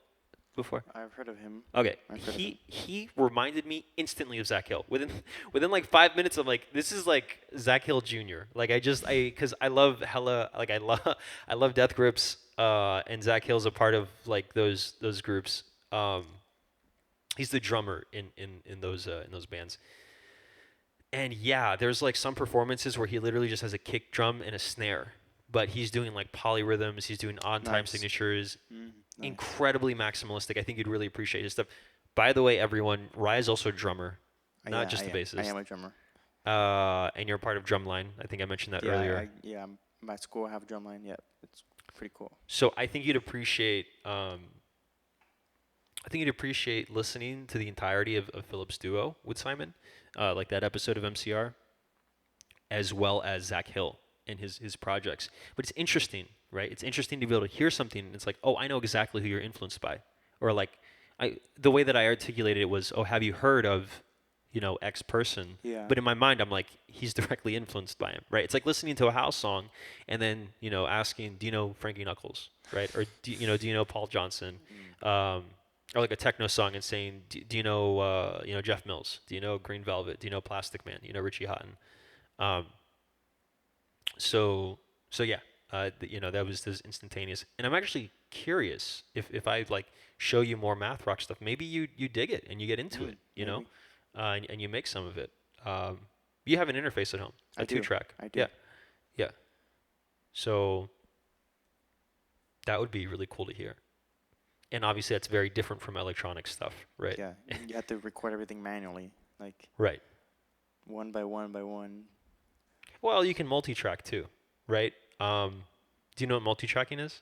Speaker 1: before?
Speaker 2: I've heard of him.
Speaker 1: Okay.
Speaker 2: I've heard of him.
Speaker 1: He reminded me instantly of Zach Hill. Within like 5 minutes, I'm like, this is like Zach Hill Jr. Like because I love hella like I love Death Grips. And Zach Hill's a part of like those groups. He's the drummer in those bands. And yeah, there's like some performances where he literally just has a kick drum and a snare, but he's doing like polyrhythms, he's doing on time
Speaker 2: Nice.
Speaker 1: signatures,
Speaker 2: Nice.
Speaker 1: incredibly maximalistic. I think you'd really appreciate his stuff. By the way, everyone, Rye is also a drummer, not
Speaker 2: Yeah,
Speaker 1: just a
Speaker 2: I
Speaker 1: bassist.
Speaker 2: am a drummer.
Speaker 1: And you're part of Drumline. I think I mentioned that
Speaker 2: Yeah,
Speaker 1: earlier.
Speaker 2: yeah, my school have a drum line. Yep, it's pretty cool.
Speaker 1: So I think you'd appreciate. I think you'd appreciate listening to the entirety of Philip's duo with Simon, like that episode of MCR, as well as Zach Hill and his projects. But it's interesting, right? It's interesting to be able to hear something and it's like, oh, I know exactly who you're influenced by, or like, the way that I articulated it was, oh, have you heard of, X person?
Speaker 2: Yeah.
Speaker 1: But in my mind, I'm like, he's directly influenced by him, right? It's like listening to a house song and then asking, do you know Frankie Knuckles, right? Or do you know Paul Johnson? Or like a techno song and saying, do you know Jeff Mills? Do you know Green Velvet? Do you know Plastic Man? Do you know Richie Houghton? Um, so so yeah, that was instantaneous. And I'm actually curious if I like show you more math rock stuff, maybe you dig it and you get into it,
Speaker 2: Maybe.
Speaker 1: and you make some of it. Um, you have an interface at home,
Speaker 2: I
Speaker 1: a
Speaker 2: do.
Speaker 1: 2-track.
Speaker 2: I do.
Speaker 1: Yeah, yeah. So that would be really cool to hear. And obviously that's very different from electronic stuff, right?
Speaker 2: Yeah, you have to record everything manually, like
Speaker 1: Right.
Speaker 2: one by one by one.
Speaker 1: Well, you can multi-track too, right? Do you know what multi-tracking is?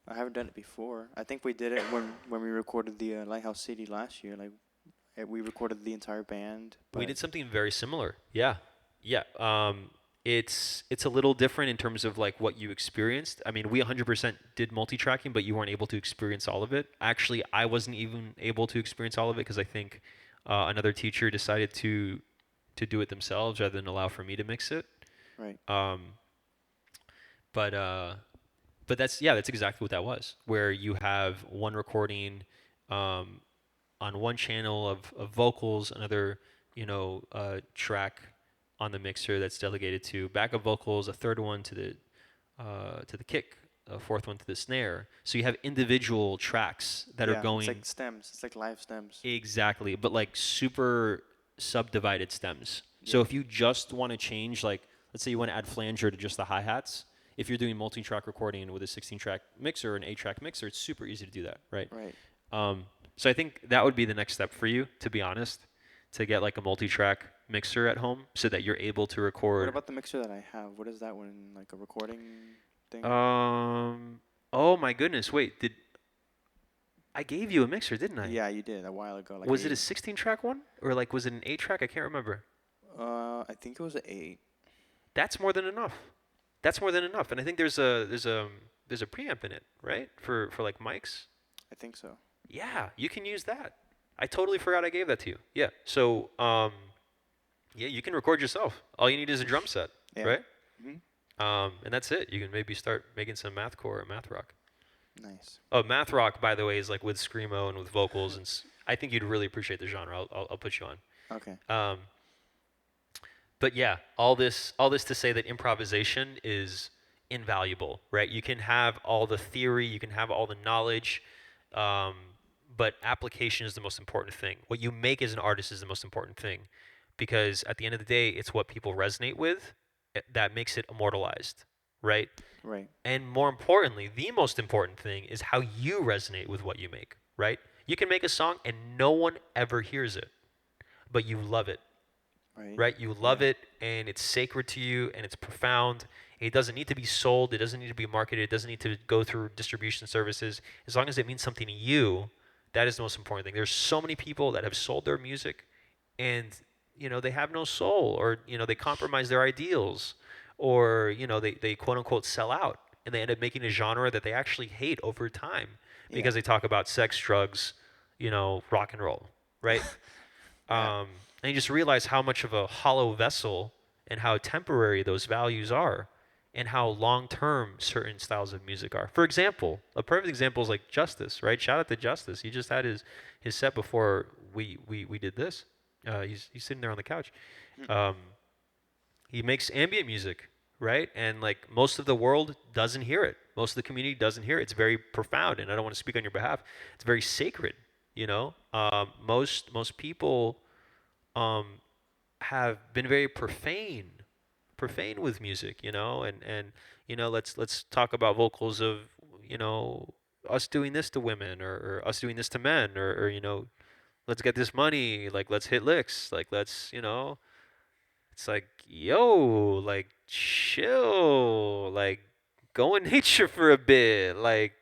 Speaker 2: I haven't done it before. I think we did it when we recorded the Lighthouse City last year. Like, we recorded the entire band.
Speaker 1: We did something very similar. Yeah, yeah. It's a little different in terms of like what you experienced. I mean, we 100% did multi-tracking, but you weren't able to experience all of it. Actually, I wasn't even able to experience all of it because I think another teacher decided to do it themselves rather than allow for me to mix it.
Speaker 2: Right.
Speaker 1: But that's exactly what that was. Where you have one recording on one channel of vocals, another track on the mixer that's delegated to backup vocals, a third one to the kick, a fourth one to the snare. So you have individual tracks that are going.
Speaker 2: It's like stems. It's like live stems.
Speaker 1: Exactly, but like super subdivided stems. So if you just want to change, like, let's say you want to add flanger to just the hi-hats, if you're doing multi-track recording with a 16-track mixer or an 8-track mixer, it's super easy to do that, right?
Speaker 2: Right.
Speaker 1: So I think that would be the next step for you, to be honest, to get like a multi-track mixer at home so that you're able to record.
Speaker 2: What about the mixer that I have? What is that one? Like a recording thing?
Speaker 1: Oh my goodness, wait, I gave you a mixer, didn't I?
Speaker 2: Yeah, you did a while ago. Like
Speaker 1: was it a 16-track one? Or like was it an 8-track? I can't remember.
Speaker 2: I think it was an 8.
Speaker 1: That's more than enough. That's more than enough. And I think there's a preamp in it, right? For like mics.
Speaker 2: I think so.
Speaker 1: Yeah, you can use that. I totally forgot I gave that to you. Yeah. So yeah, you can record yourself. All you need is a drum set, right? And that's it. You can maybe start making some mathcore or math rock.
Speaker 2: Nice.
Speaker 1: Oh, math rock, by the way, is like with screamo and with vocals, and I think you'd really appreciate the genre. I'll put you on.
Speaker 2: Okay.
Speaker 1: But yeah, all this to say that improvisation is invaluable, right? You can have all the theory, you can have all the knowledge, but application is the most important thing. What you make as an artist is the most important thing, because at the end of the day, it's what people resonate with that makes it immortalized, right?
Speaker 2: Right.
Speaker 1: And more importantly, the most important thing is how you resonate with what you make, right? You can make a song and no one ever hears it, but you love it. Right? You love it, and it's sacred to you, and it's profound. It doesn't need to be sold. It doesn't need to be marketed. It doesn't need to go through distribution services. As long as it means something to you, that is the most important thing. There's so many people that have sold their music, and they have no soul, or they compromise their ideals, or they quote unquote sell out, and they end up making a genre that they actually hate over time because they talk about sex, drugs, rock and roll, right? And you just realize how much of a hollow vessel and how temporary those values are, and how long-term certain styles of music are. For example, a perfect example is like Justice, right? Shout out to Justice. He just had his set before we did this. He's sitting there on the couch. He makes ambient music, right? And like most of the world doesn't hear it. Most of the community doesn't hear it. It's very profound, and I don't want to speak on your behalf. It's very sacred, Most people have been very profane with music, and let's talk about vocals of us doing this to women, or us doing this to men, or let's get this money, like let's hit licks, like let's It's like, yo, like chill, like go in nature for a bit, like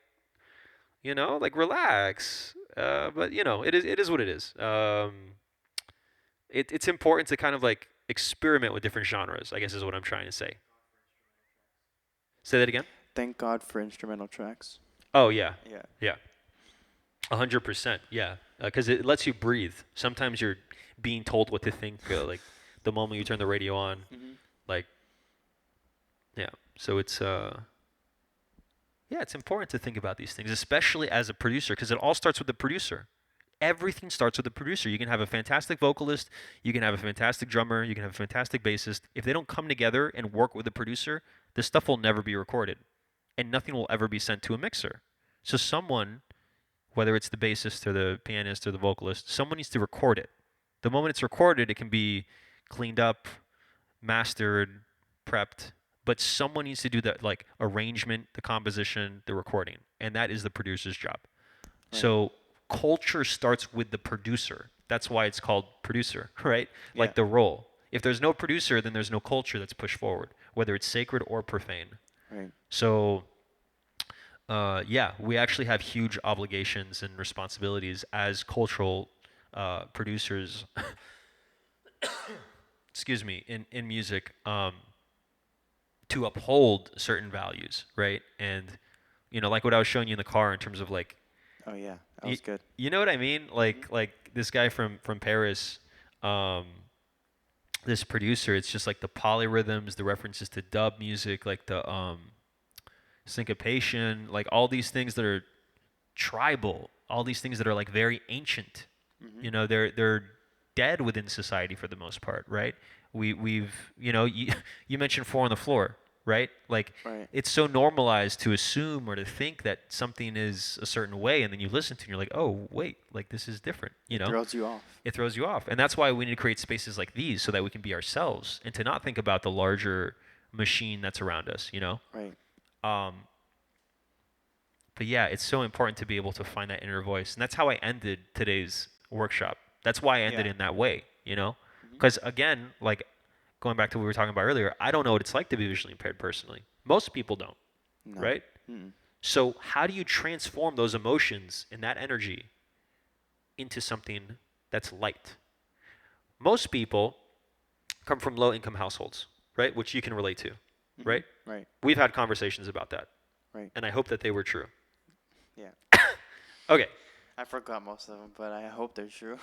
Speaker 1: like relax. But it is what it is. It's important to kind of like experiment with different genres, I guess is what I'm trying to say. Say that again.
Speaker 2: Thank God for instrumental tracks.
Speaker 1: Oh yeah,
Speaker 2: Yeah.
Speaker 1: yeah, 100%. Yeah, because it lets you breathe. Sometimes you're being told what to think, like the moment you turn the radio on,
Speaker 2: Mhm.
Speaker 1: like yeah. So it's yeah, it's important to think about these things, especially as a producer, because it all starts with the producer. Everything starts with the producer. You can have a fantastic vocalist, you can have a fantastic drummer, you can have a fantastic bassist. If they don't come together and work with the producer, this stuff will never be recorded, and nothing will ever be sent to a mixer. So someone, whether it's the bassist or the pianist or the vocalist, someone needs to record it. The moment it's recorded, it can be cleaned up, mastered, prepped, but someone needs to do that, like arrangement, the composition, the recording, and that is the producer's job.
Speaker 2: Right.
Speaker 1: So culture starts with the producer. That's why it's called producer, right?
Speaker 2: Yeah.
Speaker 1: Like the role. If there's no producer, then there's no culture that's pushed forward, whether it's sacred or profane.
Speaker 2: Right.
Speaker 1: So yeah, we actually have huge obligations and responsibilities as cultural producers. Excuse me, in music, to uphold certain values, right? And like what I was showing you in the car in terms of like,
Speaker 2: Oh yeah, that
Speaker 1: you,
Speaker 2: was good.
Speaker 1: you know what I mean? Like this guy from Paris, um, this producer. It's just like the polyrhythms, the references to dub music, like the syncopation, like all these things that are tribal, all these things that are like very ancient.
Speaker 2: Mhm.
Speaker 1: They're dead within society for the most part, right? We've you mentioned four on the floor, right? Like
Speaker 2: Right.
Speaker 1: it's so normalized to assume or to think that something is a certain way, and then you listen to it and you're like, oh wait, like this is different.
Speaker 2: It throws you off.
Speaker 1: It throws you off, and that's why we need to create spaces like these so that we can be ourselves and to not think about the larger machine that's around us.
Speaker 2: Right.
Speaker 1: Um, but yeah, it's so important to be able to find that inner voice. And that's how I ended today's workshop. That's why I ended
Speaker 2: Yeah.
Speaker 1: in that way,
Speaker 2: Mhm.
Speaker 1: Because again, like going back to what we were talking about earlier, I don't know what it's like to be visually impaired personally. Most people don't,
Speaker 2: No.
Speaker 1: right?
Speaker 2: Mm-mm.
Speaker 1: So how do you transform those emotions and that energy into something that's light? Most people come from low income households, right? Which you can relate to,
Speaker 2: Mhm.
Speaker 1: right?
Speaker 2: Right.
Speaker 1: We've had conversations about that,
Speaker 2: Right.
Speaker 1: and I hope that they were true.
Speaker 2: Yeah.
Speaker 1: Okay.
Speaker 2: I forgot most of them, but I hope they're true.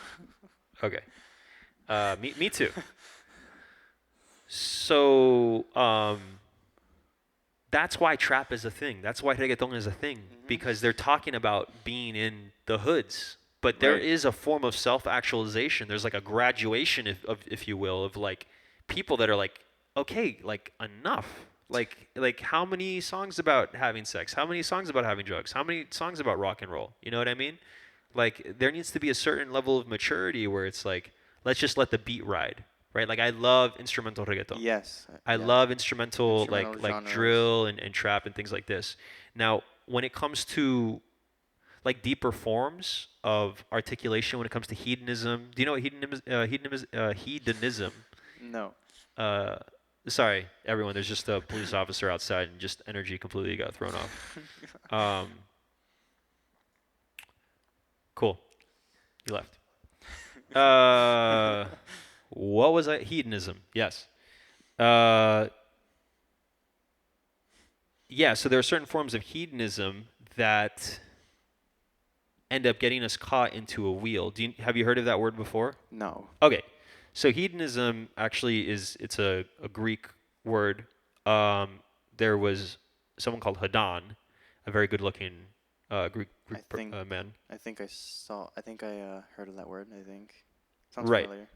Speaker 1: Okay. Me too. So that's why trap is a thing. That's why reggaeton is a thing
Speaker 2: Mhm.
Speaker 1: because they're talking about being in the hoods. But there
Speaker 2: Right.
Speaker 1: is a form of self-actualization. There's like a graduation, if you will, of like people that are like, okay, like enough. Like how many songs about having sex? How many songs about having drugs? How many songs about rock and roll? You know what I mean? Like there needs to be a certain level of maturity where it's like, let's just let the beat ride, right? Like I love instrumental reggaeton.
Speaker 2: Yes.
Speaker 1: I
Speaker 2: Yeah.
Speaker 1: love instrumental
Speaker 2: Instrumental
Speaker 1: like
Speaker 2: genres.
Speaker 1: drill and trap and things like this. Now, when it comes to like deeper forms of articulation, when it comes to hedonism, do you know what hedonism?
Speaker 2: No.
Speaker 1: Uh, sorry, everyone. There's just a police officer outside, and just energy completely got thrown off. Um, cool. You left. What was that? Hedonism. Yes. Uh, yeah. So there are certain forms of hedonism that end up getting us caught into a wheel. Have you heard of that word before?
Speaker 2: No.
Speaker 1: Okay. So hedonism actually it's a Greek word. There was someone called Hadan, a very good-looking Greek
Speaker 2: I think
Speaker 1: man.
Speaker 2: I think I heard of that word. I think sounds
Speaker 1: Right.
Speaker 2: familiar.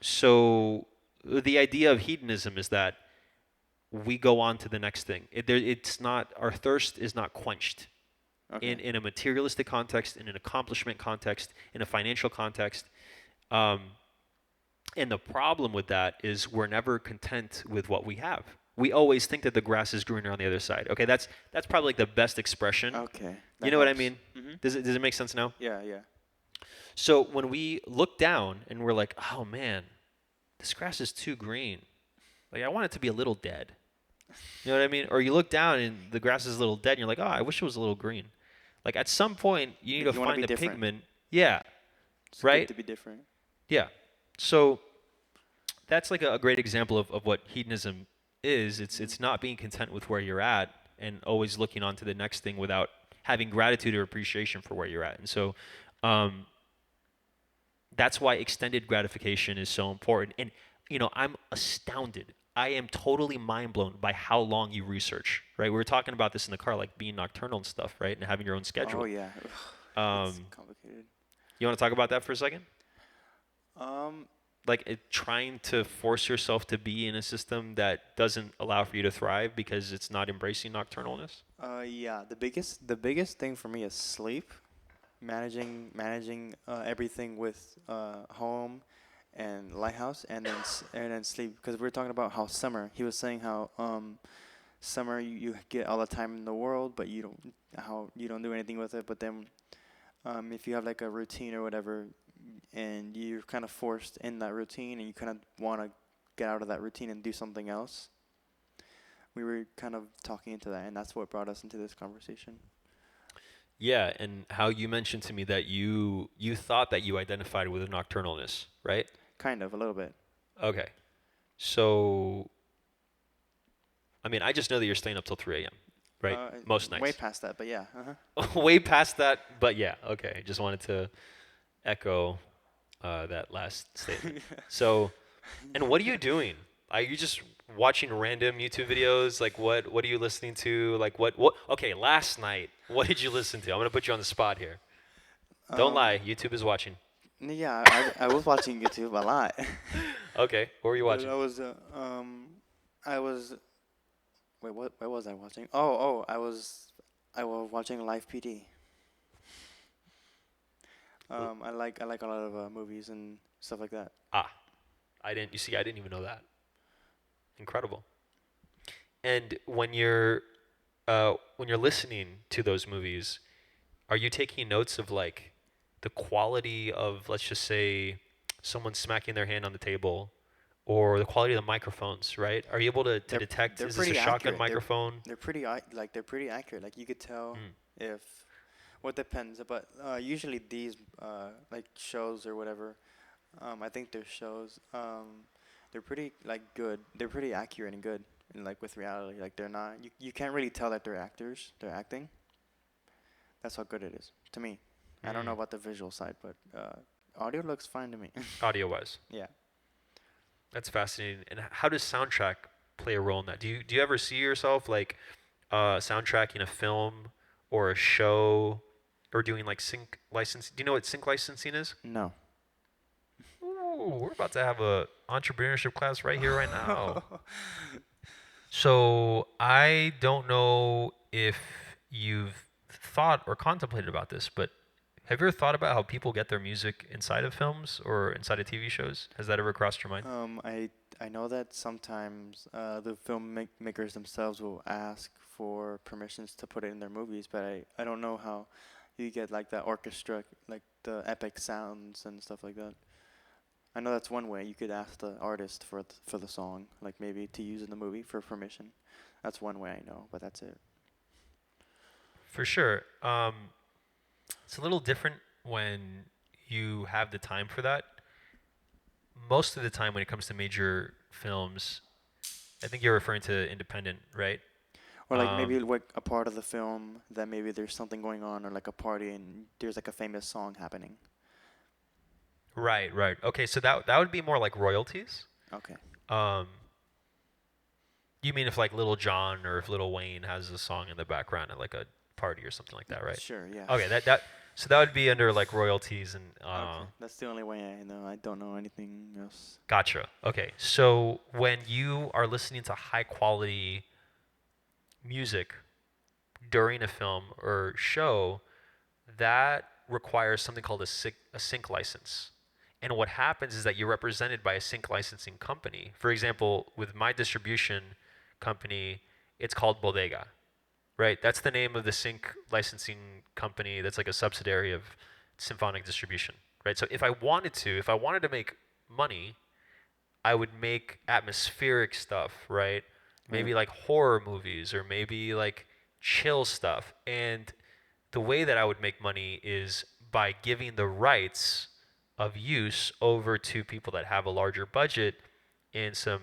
Speaker 1: So the idea of hedonism is that we go on to the next thing. It's not our thirst is not quenched
Speaker 2: Okay.
Speaker 1: in a materialistic context, in an accomplishment context, in a financial context. Um, and the problem with that is we're never content with what we have. We always think that the grass is greener on the other side. Okay, that's probably like the best expression.
Speaker 2: Okay.
Speaker 1: You
Speaker 2: That
Speaker 1: know what I
Speaker 2: helps.
Speaker 1: mean?
Speaker 2: Mhm.
Speaker 1: Does it make sense now?
Speaker 2: Yeah. Yeah.
Speaker 1: So when we look down and we're like, oh man, this grass is too green. Like I want it to be a little dead. You know what I mean? Or you look down and the grass is a little dead, and you're like, oh, I wish it was a little green. Like at some point, you need
Speaker 2: Like
Speaker 1: to
Speaker 2: you want to
Speaker 1: find
Speaker 2: be
Speaker 1: the
Speaker 2: different.
Speaker 1: pigment. Yeah.
Speaker 2: It's good
Speaker 1: Right.
Speaker 2: to be different.
Speaker 1: Yeah. So that's like a great example of what hedonism is. It's not being content with where you're at and always looking on to the next thing without having gratitude or appreciation for where you're at. And so um, that's why extended gratification is so important. And I'm astounded. I am totally mind blown by how long you research. Right? We were talking about this in the car, like being nocturnal and stuff, right? And having your own
Speaker 2: Oh
Speaker 1: schedule.
Speaker 2: yeah, it's
Speaker 1: Um,
Speaker 2: complicated.
Speaker 1: you want to talk about that for a second?
Speaker 2: Um,
Speaker 1: Like trying to force yourself to be in a system that doesn't allow for you to thrive because it's not embracing nocturnalness?
Speaker 2: yeah, the biggest thing for me is sleep. Managing everything with home and lighthouse, and then sleep. Because we were talking about how summer. He was saying how summer you get all the time in the world, but you don't do anything with it. But then if you have like a routine or whatever, and you're kind of forced in that routine, and you kind of want to get out of that routine and do something else. We were kind of talking into that, and that's what brought us into this conversation.
Speaker 1: Yeah, and how you mentioned to me that you thought that you identified with nocturnalness, right?
Speaker 2: Kind of a little bit.
Speaker 1: Okay. So, I mean, I just know that you're staying up till 3 a.m., right?
Speaker 2: Uh,
Speaker 1: Most
Speaker 2: Way
Speaker 1: nights.
Speaker 2: past that, but yeah. Uh-huh.
Speaker 1: Way past that, but yeah, okay. Just wanted to echo that last statement. So, and what are you doing? Are you just watching random YouTube videos? Like what are you listening to? Like what okay, last night, what did you listen to? I'm going to put you on the spot here. Don't
Speaker 2: Um,
Speaker 1: lie, YouTube is watching.
Speaker 2: yeah, I was watching YouTube a lot,
Speaker 1: Okay, what were you
Speaker 2: but
Speaker 1: watching?
Speaker 2: I was wait, what was I watching? Oh, I was watching Live PD. I like a lot of movies and stuff like that.
Speaker 1: Ah, I didn't even know that. Incredible. And when you're listening to those movies, are you taking notes of like the quality of, let's just say, someone smacking their hand on the table, or the quality of the microphones, right? Are you able to detect,
Speaker 2: They're
Speaker 1: is this a
Speaker 2: pretty
Speaker 1: shotgun
Speaker 2: accurate.
Speaker 1: microphone?
Speaker 2: They're pretty accurate. Like you could tell
Speaker 1: Mm.
Speaker 2: if well, it depends, but usually these like shows or whatever, I think they're shows. They're pretty like good. They're pretty accurate and good, and like with reality, like they're not. You can't really tell that they're actors. They're acting. That's how good it is to me. I don't know
Speaker 1: Mm.
Speaker 2: about the visual side, but audio looks fine to me.
Speaker 1: Audio wise.
Speaker 2: Yeah.
Speaker 1: That's fascinating. And how does soundtrack play a role in that? Do you ever see yourself like soundtracking a film or a show, or doing like sync licensing? Do you know what sync licensing is?
Speaker 2: No.
Speaker 1: Ooh, we're about to have a entrepreneurship class right here, right now. So I don't know if you've thought or contemplated about this, but have you ever thought about how people get their music inside of films or inside of TV shows? Has that ever crossed your mind?
Speaker 2: I know that sometimes the filmmakers themselves will ask for permissions to put it in their movies, but I don't know how you get like the orchestra, like the epic sounds and stuff like that. I know that's one way you could ask the artist for the song, like maybe to use in the movie for permission. That's one way I know, but that's it.
Speaker 1: For sure. It's a little different when you have the time for that. Most of the time, when it comes to major films, I think you're referring to independent, right?
Speaker 2: Or like maybe
Speaker 1: Um,
Speaker 2: like a part of the film that maybe there's something going on, or like a party and there's like a famous song happening.
Speaker 1: right, right. Okay, so that would be more like royalties.
Speaker 2: Okay.
Speaker 1: Um, you mean if like Little John or if Little Wayne has a song in the background at like a party or something like that, right?
Speaker 2: Sure. Yeah.
Speaker 1: Okay, so that would be under like royalties and
Speaker 2: Okay. That's the only way I know. I don't know anything else.
Speaker 1: gotcha. Okay, so when you are listening to high quality music during a film or show, that requires something called a sync license. And what happens is that you're represented by a sync licensing company. For example, with my distribution company, it's called Bodega, right? That's the name of the sync licensing company that's like a subsidiary of Symphonic Distribution, right? So if I wanted to make money, I would make atmospheric stuff, right?
Speaker 2: Right.
Speaker 1: Maybe like horror movies or maybe like chill stuff. And the way that I would make money is by giving the rights of use over to people that have a larger budget in some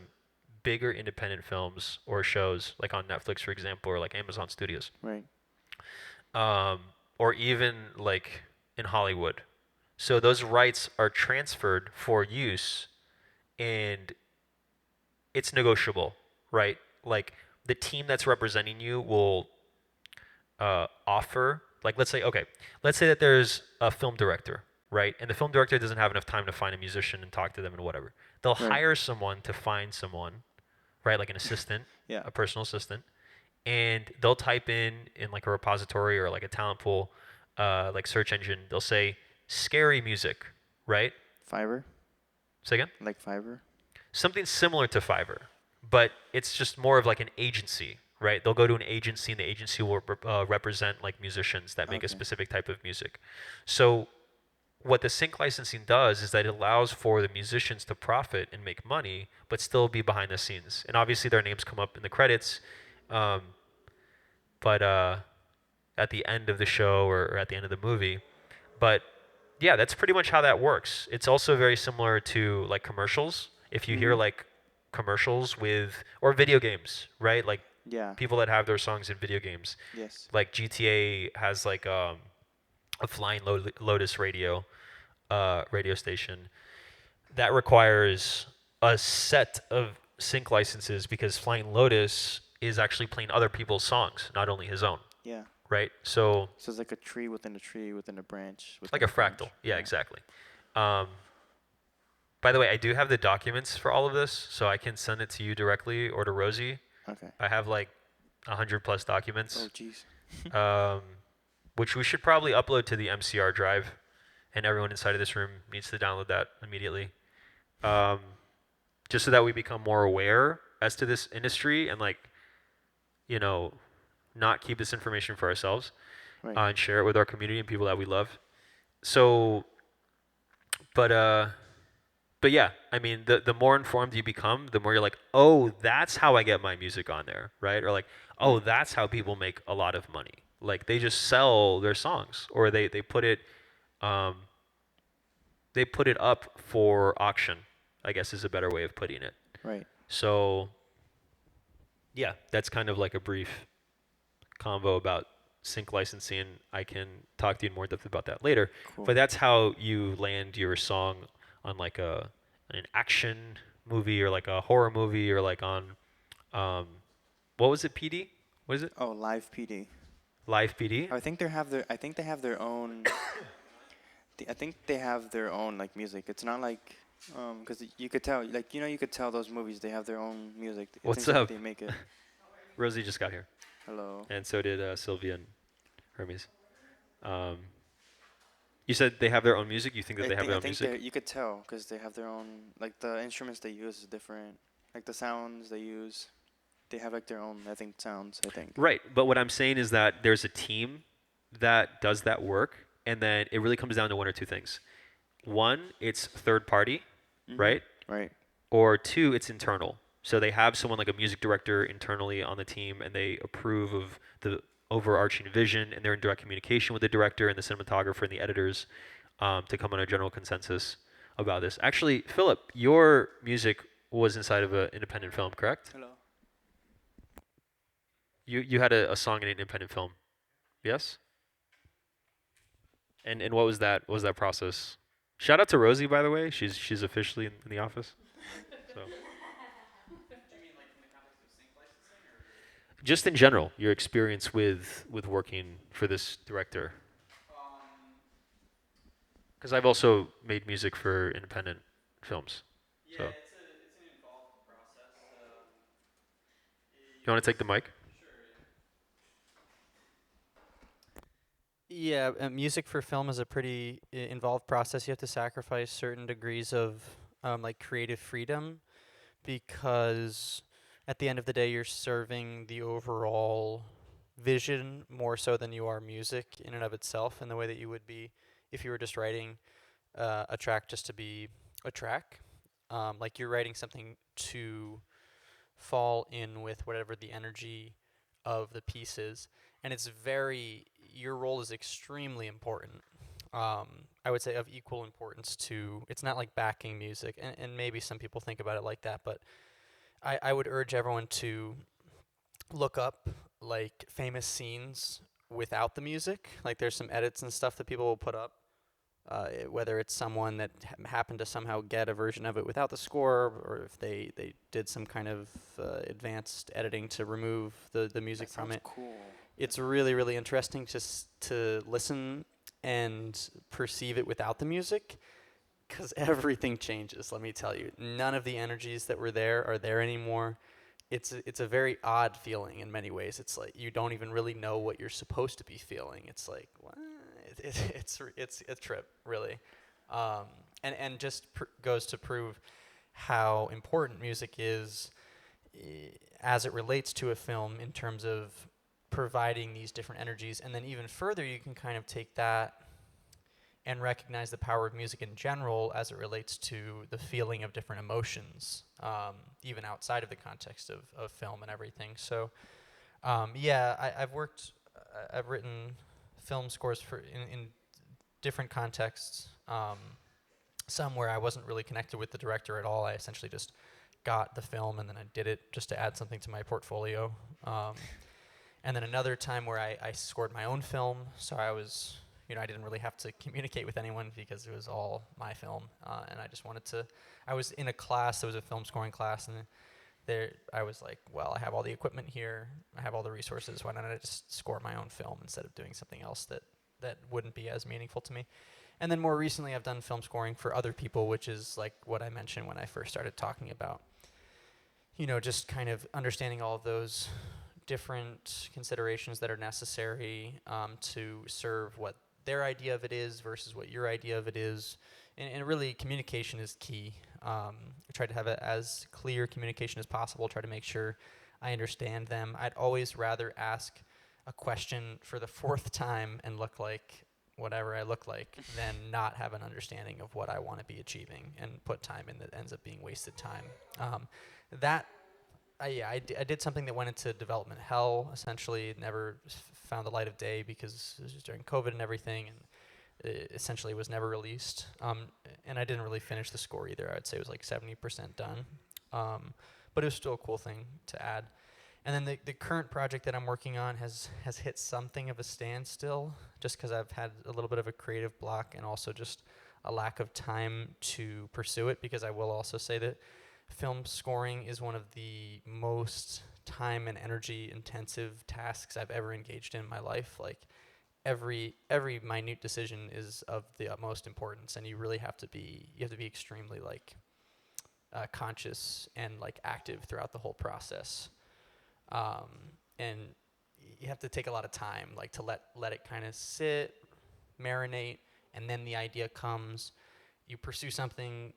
Speaker 1: bigger independent films or shows, like on Netflix, for example, or like Amazon Studios,
Speaker 2: Right.
Speaker 1: um, or even like in Hollywood. So those rights are transferred for use, and it's negotiable, right? Like the team that's representing you will offer, like let's say that there's a film director, right? And the film director doesn't have enough time to find a musician and talk to them and whatever. They'll
Speaker 2: Right.
Speaker 1: hire someone to find someone, right? Like an assistant,
Speaker 2: Yeah.
Speaker 1: a personal assistant, and they'll type in like a repository or like a talent pool, like search engine. They'll say scary music, right?
Speaker 2: Fiverr.
Speaker 1: Say again.
Speaker 2: Like Fiverr.
Speaker 1: Something similar to Fiverr, but it's just more of like an agency, right? They'll go to an agency, and the agency will represent like musicians that make a
Speaker 2: Okay.
Speaker 1: specific type of music. So what the sync licensing does is that it allows for the musicians to profit and make money, but still be behind the scenes. And obviously their names come up in the credits, um, but at the end of the show or at the end of the movie. But yeah, that's pretty much how that works. It's also very similar to like commercials. If you hear
Speaker 2: Mhm.
Speaker 1: like commercials with or video games, right? Like
Speaker 2: Yeah.
Speaker 1: people that have their songs in video games.
Speaker 2: Yes.
Speaker 1: Like GTA has like a Lotus radio station that requires a set of sync licenses because Flying Lotus is actually playing other people's songs, not only his own,
Speaker 2: Yeah.
Speaker 1: right? So
Speaker 2: So it's like a tree within a tree within a branch
Speaker 1: like
Speaker 2: within
Speaker 1: a
Speaker 2: a branch.
Speaker 1: fractal. Yeah, exactly. Um, by the way, I do have the documents for all of this, so I can send it to you directly or to Rosie.
Speaker 2: Okay.
Speaker 1: I have like 100+
Speaker 2: Oh,
Speaker 1: documents,
Speaker 2: jeez.
Speaker 1: um, which we should probably upload to the MCR drive, and everyone inside of this room needs to download that immediately, um, just so that we become more aware as to this industry and like, you know, not keep this information for ourselves,
Speaker 2: Right.
Speaker 1: and share it with our community and people that we love. So, but but yeah, I mean, the more informed you become, the more you're like, oh, that's how I get my music on there, right? Or like, oh,
Speaker 2: Right.
Speaker 1: that's how people make a lot of money. Like they just sell their songs, or um, they put it up for auction, I guess is a better way of putting it.
Speaker 2: Right.
Speaker 1: So yeah, that's kind of like a brief convo about sync licensing. I can talk to you in more depth about that later.
Speaker 2: Cool.
Speaker 1: But that's how you land your song on like an action movie or like a horror movie or like on um, what was it, PD? What is it?
Speaker 2: Oh, live PD.
Speaker 1: Live PD?
Speaker 2: I think they have their. I think they have their own. I think they have their own like music. It's not like, because you could tell, like you could tell those movies they have their own music. It
Speaker 1: What's
Speaker 2: seems like
Speaker 1: up?
Speaker 2: they make it.
Speaker 1: Rosie just got here,
Speaker 2: Hello.
Speaker 1: and so did Sylvia and Hermes. Um, you said they have their own music. You think that they have their
Speaker 2: I
Speaker 1: own
Speaker 2: think
Speaker 1: music?
Speaker 2: you could tell because they have their own, like the instruments they use is different. Like the sounds they use, they have like their own, I think, sounds. I think.
Speaker 1: Right, but what I'm saying is that there's a team that does that work, and then it really comes down to one or two things. One, it's third party,
Speaker 2: Mhm.
Speaker 1: right?
Speaker 2: Right.
Speaker 1: Or two, it's internal. So they have someone like a music director internally on the team, and they approve of the overarching vision, and they're in direct communication with the director and the cinematographer and the editors to come on a general consensus about this. Actually, Philip, your music was inside of an independent film, correct?
Speaker 2: Hello.
Speaker 1: You had a song in an independent film, yes? And what was that? What was that process? Shout out to Rosie, by the way. She's officially in the office. So. Just in general, your experience with working for this director. Because I've also made music for independent films.
Speaker 4: Yeah,
Speaker 1: So
Speaker 4: it's an involved process.
Speaker 1: you want to take the mic?
Speaker 5: Yeah, music for film is a pretty involved process. You have to sacrifice certain degrees of like creative freedom because at the end of the day, you're serving the overall vision more so than you are music in and of itself, in the way that you would be if you were just writing a track just to be a track. like you're writing something to fall in with whatever the energy of the piece is, and your role is extremely important. I would say of equal importance to, it's not like backing music, and maybe some people think about it like that, but I would urge everyone to look up like famous scenes without the music. Like there's some edits and stuff that people will put up, whether it's someone that happened to somehow get a version of it without the score, or if they did some kind of advanced editing to remove the music
Speaker 2: That
Speaker 5: from
Speaker 2: sounds
Speaker 5: it.
Speaker 2: cool.
Speaker 5: It's really, really interesting to listen and perceive it without the music, because everything changes, let me tell you. None of the energies that were there are there anymore. It's a very odd feeling in many ways. It's like you don't even really know what you're supposed to be feeling. It's like, what? It's a trip, really. And just goes to prove how important music is as it relates to a film in terms of providing these different energies. And then even further, you can kind of take that and recognize the power of music in general as it relates to the feeling of different emotions, even outside of the context of film and everything. So, I've written film scores in different contexts. Some where I wasn't really connected with the director at all. I essentially just got the film and then I did it just to add something to my portfolio. And then another time where I scored my own film, so I was, I didn't really have to communicate with anyone because it was all my film, and I just wanted to. I was in a class, there was a film scoring class, and I was like, well, I have all the equipment here, I have all the resources, why don't I just score my own film instead of doing something else that wouldn't be as meaningful to me. And then more recently, I've done film scoring for other people, which is like what I mentioned when I first started talking about, just kind of understanding all of those different considerations that are necessary to serve what their idea of it is versus what your idea of it is. And really, communication is key. I try to have as clear communication as possible, try to make sure I understand them. I'd always rather ask a question for the fourth time and look like whatever I look like than not have an understanding of what I want to be achieving and put time in that ends up being wasted time. I did something that went into development hell, essentially. It never found the light of day because it was during COVID and everything, and it essentially was never released. And I didn't really finish the score either. I'd say it was like 70% done. But it was still a cool thing to add. And then the current project that I'm working on has hit something of a standstill just because I've had a little bit of a creative block and also just a lack of time to pursue it, because I will also say that film scoring is one of the most time and energy intensive tasks I've ever engaged in my life. Like every minute decision is of the utmost importance, and you really have to be extremely like conscious and like active throughout the whole process. And you have to take a lot of time, like to let it kind of sit, marinate, and then the idea comes. You pursue something,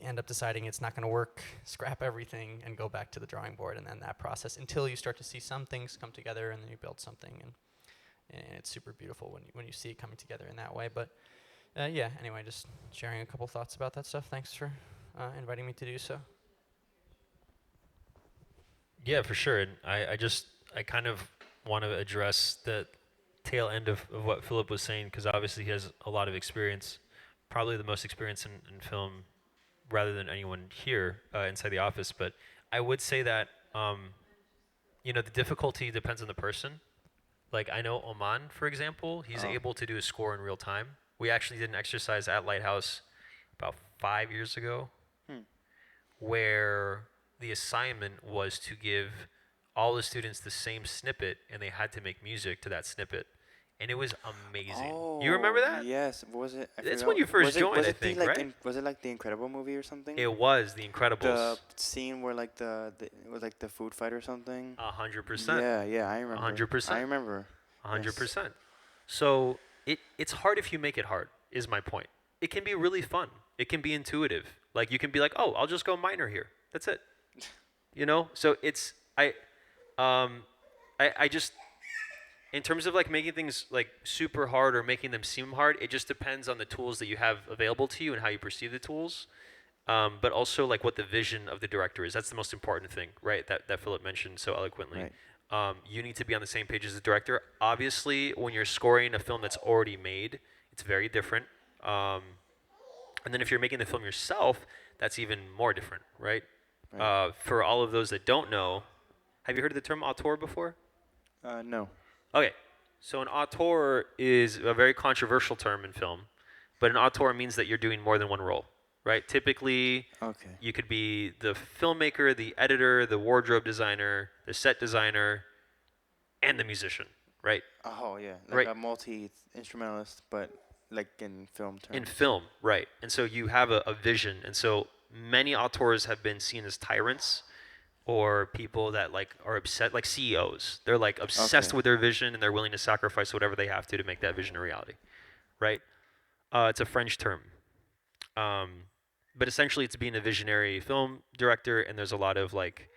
Speaker 5: end up deciding it's not going to work, scrap everything, and go back to the drawing board, and then that process until you start to see some things come together, and then you build something, and it's super beautiful when you see it coming together in that way. But anyway, just sharing a couple thoughts about that stuff. Thanks for inviting me to do so.
Speaker 1: Yeah, for sure. And I kind of want to address the tail end of what Philip was saying, because obviously he has a lot of experience, probably the most experience in film rather than anyone here inside the office. But I would say that, the difficulty depends on the person. Like I know Oman, for example, he's able to do a score in real time. We actually did an exercise at Lighthouse about 5 years ago where the assignment was to give all the students the same snippet, and they had to make music to that snippet. And it was amazing. You remember that?
Speaker 2: Yes. Was it?
Speaker 1: It's when you first joined,
Speaker 2: was
Speaker 1: I
Speaker 2: it
Speaker 1: think,
Speaker 2: the, like
Speaker 1: right?
Speaker 2: was it like the Incredible movie or something?
Speaker 1: It was The
Speaker 2: The
Speaker 1: Incredibles.
Speaker 2: scene where like it was like the food fight or something.
Speaker 1: 100%.
Speaker 2: Yeah, I remember.
Speaker 1: 100%.
Speaker 2: I remember.
Speaker 1: 100%. So it's hard if you make it hard, is my point. It can be really fun. It can be intuitive. Like you can be like, oh, I'll just go minor here. That's it. So it's I just, in terms of like making things like super hard or making them seem hard, it just depends on the tools that you have available to you and how you perceive the tools. but also like what the vision of the director is. That's the most important thing, right? That Philip mentioned so eloquently.
Speaker 2: Right.
Speaker 1: You need to be on the same page as the director. Obviously, when you're scoring a film that's already made, it's very different. Um, and then if you're making the film yourself, that's even more different, right?
Speaker 2: Right.
Speaker 1: For all of those that don't know, have you heard of the term auteur before?
Speaker 2: No.
Speaker 1: Okay, so an auteur is a very controversial term in film, but an auteur means that you're doing more than one role, right? Typically,
Speaker 2: Okay.
Speaker 1: you could be the filmmaker, the editor, the wardrobe designer, the set designer, and the musician, right?
Speaker 2: Oh yeah, like
Speaker 1: Right.
Speaker 2: a multi-instrumentalist, but like in film terms.
Speaker 1: In film, right. And so you have a vision. And so many auteurs have been seen as tyrants or people that like are upset, like CEOs. They're like obsessed
Speaker 2: Okay.
Speaker 1: with their vision and they're willing to sacrifice whatever they have to make that vision a reality, right? It's a French term. Um, but essentially it's being a visionary film director, and there's a lot of like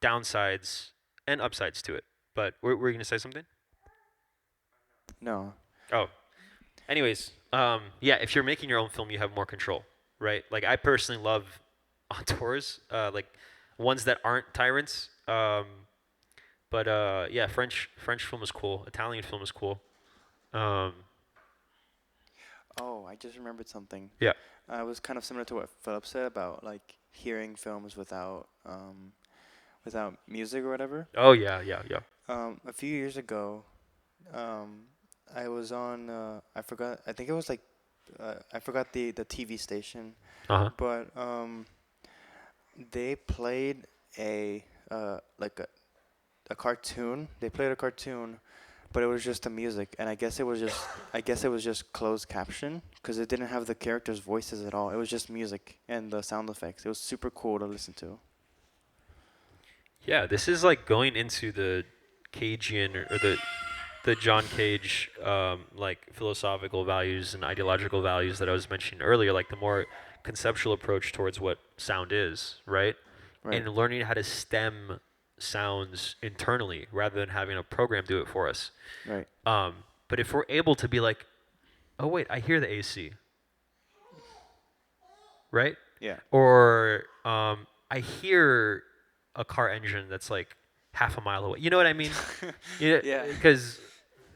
Speaker 1: downsides and upsides to it. But were you going to say something?
Speaker 2: No.
Speaker 1: Oh, anyways, yeah, if you're making your own film, you have more control, right? Like I personally love auteurs, like ones that aren't tyrants. But yeah, French film is cool. Italian film is cool. Um,
Speaker 2: Oh, I just remembered something.
Speaker 1: yeah.
Speaker 2: It was kind of similar to what Philip said about like hearing films without music or whatever.
Speaker 1: Oh yeah, yeah, yeah.
Speaker 2: A few years ago, um, I was on. I forgot. I think it was like. I forgot the TV station,
Speaker 1: Uh huh.
Speaker 2: but they played like a cartoon. They played a cartoon, but it was just the music, and I guess it was just closed caption because it didn't have the characters' voices at all. It was just music and the sound effects. It was super cool to listen to.
Speaker 1: Yeah, this is like going into the Cagean or the John Cage like philosophical values and ideological values that I was mentioning earlier, like the more conceptual approach towards what sound is, right?
Speaker 2: Right.
Speaker 1: And learning how to stem sounds internally rather than having a program do it for us.
Speaker 2: Right.
Speaker 1: But if we're able to be like, oh wait, I hear the AC, right?
Speaker 2: Yeah.
Speaker 1: Or I hear a car engine that's like half a mile away. You know what I mean?
Speaker 2: Yeah.
Speaker 1: Because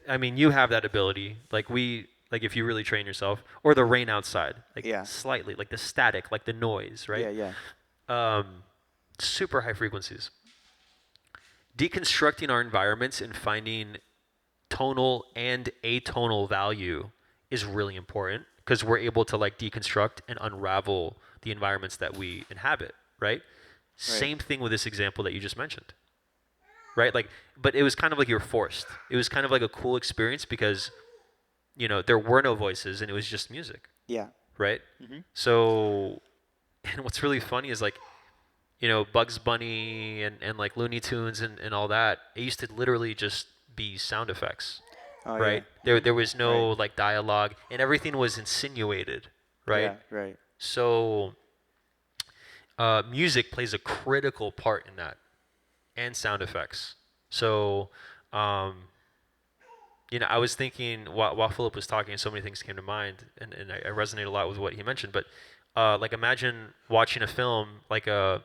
Speaker 1: I mean, you have that ability. Like if you really train yourself, or the rain outside, like
Speaker 2: Yeah.
Speaker 1: slightly, like the static, like the noise, right?
Speaker 2: Yeah.
Speaker 1: Super high frequencies. Deconstructing our environments and finding tonal and atonal value is really important because we're able to like deconstruct and unravel the environments that we inhabit, right? Same thing with this example that you just mentioned, right? Like, but it was kind of like you were forced. It was kind of like a cool experience because, there were no voices and it was just music,
Speaker 2: Yeah.
Speaker 1: right?
Speaker 2: Mhm.
Speaker 1: So, and what's really funny is like, Bugs Bunny and like Looney Tunes and all that, it used to literally just be sound effects,
Speaker 2: Oh
Speaker 1: right?
Speaker 2: yeah.
Speaker 1: There was no
Speaker 2: Right.
Speaker 1: like dialogue and everything was insinuated, right?
Speaker 2: Yeah. Right.
Speaker 1: So music plays a critical part in that and sound effects. So, I was thinking while Philip was talking, so many things came to mind and I resonate a lot with what he mentioned, but like imagine watching a film, like an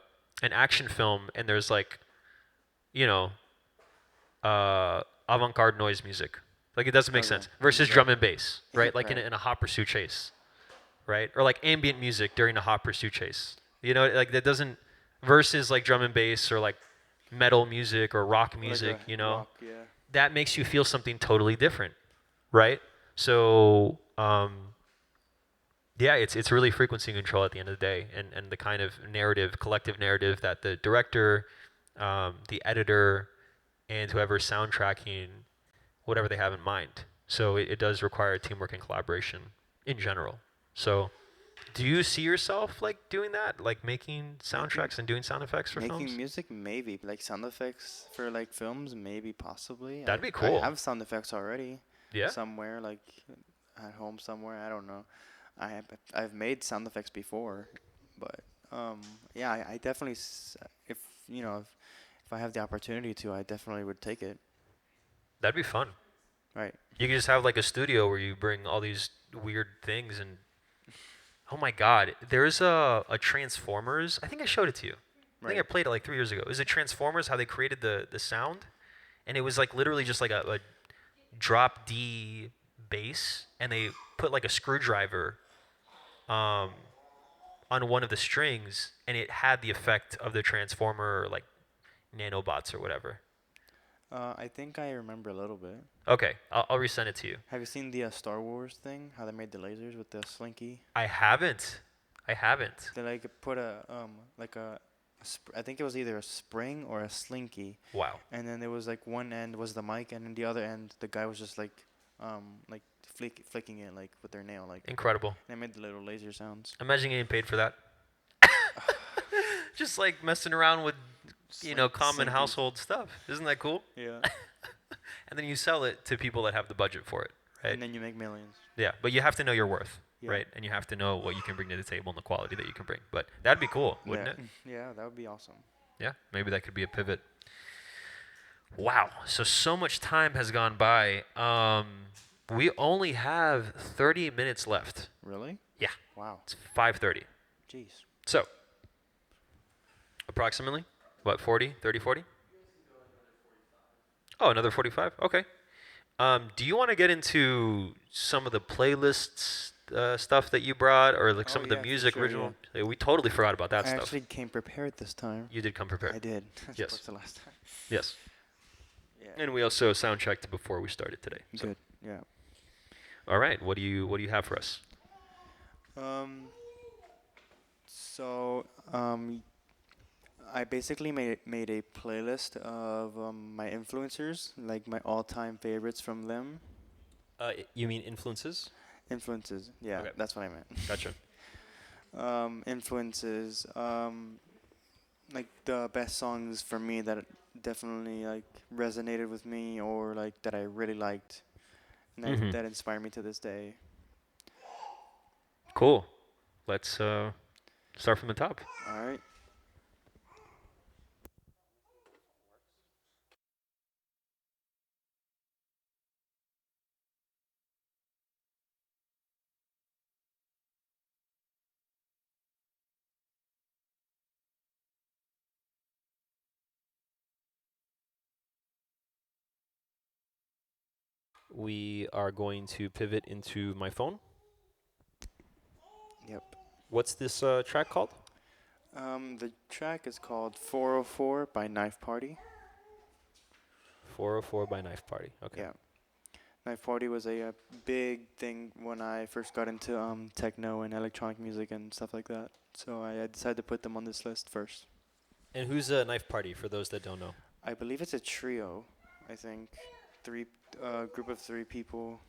Speaker 1: action film, and there's like, you know, avant-garde noise music. Like it doesn't make
Speaker 2: Okay.
Speaker 1: sense. Versus
Speaker 2: Right.
Speaker 1: drum and bass, right? Like in
Speaker 2: Right.
Speaker 1: in a hot pursuit chase, right? Or like ambient music during a hot pursuit chase. Like that doesn't versus like drum and bass or like metal music or rock
Speaker 2: Or
Speaker 1: music,
Speaker 2: like a rock. Yeah.
Speaker 1: that makes you feel something totally different, right? So yeah, it's really frequency control at the end of the day, and the kind of narrative, collective narrative that the director, the editor, and whoever's soundtracking, whatever they have in mind. So it does require teamwork and collaboration in general. So do you see yourself like doing that, like making soundtracks and doing sound effects for
Speaker 2: Making
Speaker 1: films?
Speaker 2: music, maybe like sound effects for like films, maybe possibly.
Speaker 1: That'd be
Speaker 2: I
Speaker 1: cool.
Speaker 2: have sound effects already.
Speaker 1: Yeah.
Speaker 2: Somewhere, like at home somewhere. I don't know. I've made sound effects before, but yeah, I definitely if if I have the opportunity to, I definitely would take it.
Speaker 1: That'd be fun.
Speaker 2: Right.
Speaker 1: You could just have like a studio where you bring all these weird things and Oh my God, there's a Transformers. I think I showed it to you. I think I
Speaker 2: Right.
Speaker 1: played it like 3 years ago. Is it Transformers? How they created the sound, and it was like literally just like a drop D bass, and they put like a screwdriver um, on one of the strings, and it had the effect of the Transformer like nanobots or whatever.
Speaker 2: I think I remember a little bit.
Speaker 1: Okay, I'll resend it to you.
Speaker 2: Have you seen the Star Wars thing? How they made the lasers with the slinky?
Speaker 1: I haven't. I haven't.
Speaker 2: They like put a I think it was either a spring or a slinky,
Speaker 1: Wow.
Speaker 2: and then there was like one end was the mic, and then the other end the guy was just like flicking it like with their nail, like
Speaker 1: Incredible.
Speaker 2: they made the little laser sounds.
Speaker 1: Imagine getting paid for that. Just like messing around with, common
Speaker 2: Slinky.
Speaker 1: household stuff. Isn't that cool?
Speaker 2: Yeah.
Speaker 1: And then you sell it to people that have the budget for it, right?
Speaker 2: And then you make millions.
Speaker 1: Yeah, but you have to know your worth,
Speaker 2: Yeah.
Speaker 1: right? And you have to know what you can bring to the table and the quality that you can bring. But that'd be cool, wouldn't
Speaker 2: yeah.
Speaker 1: it?
Speaker 2: Yeah, that would be awesome.
Speaker 1: Yeah, maybe that could be a pivot. Wow, so much time has gone by. We only have 30 minutes left.
Speaker 2: Really?
Speaker 1: Yeah,
Speaker 2: Wow.
Speaker 1: it's 5:30.
Speaker 2: Jeez.
Speaker 1: So, approximately, what, 40, 30, 40? Oh, another 45? Okay. Do you want to get into some of the playlists stuff that you brought, or like some
Speaker 2: Oh,
Speaker 1: of the
Speaker 2: yeah, for
Speaker 1: music
Speaker 2: sure,
Speaker 1: original? We totally forgot about that
Speaker 2: I
Speaker 1: stuff.
Speaker 2: actually came prepared this time.
Speaker 1: You did come prepared.
Speaker 2: I did. As
Speaker 1: Yes.
Speaker 2: opposed to last time.
Speaker 1: Yes.
Speaker 2: Yeah.
Speaker 1: And we also sound checked before we started today. So.
Speaker 2: Good. Yeah.
Speaker 1: All right. What do you have for us?
Speaker 2: So I basically made a playlist of my influencers, like my all-time favorites from them.
Speaker 1: You mean influences?
Speaker 2: Influences. Yeah,
Speaker 1: Okay.
Speaker 2: that's what I meant.
Speaker 1: Gotcha.
Speaker 2: Influences. Like the best songs for me that definitely like resonated with me, or like that I really liked, and
Speaker 1: Mhm.
Speaker 2: that inspired me to this day.
Speaker 1: Cool. Let's start from the top.
Speaker 2: All right.
Speaker 1: We are going to pivot into my phone.
Speaker 2: Yep.
Speaker 1: What's this track called?
Speaker 2: The track is called 404 by Knife Party.
Speaker 1: 404 by Knife Party. Okay.
Speaker 2: Yeah. Knife Party was a big thing when I first got into techno and electronic music and stuff like that. So I decided to put them on this list first.
Speaker 1: And who's a Knife Party, for those that don't know?
Speaker 2: I believe it's a trio, I think. Group of 3 people.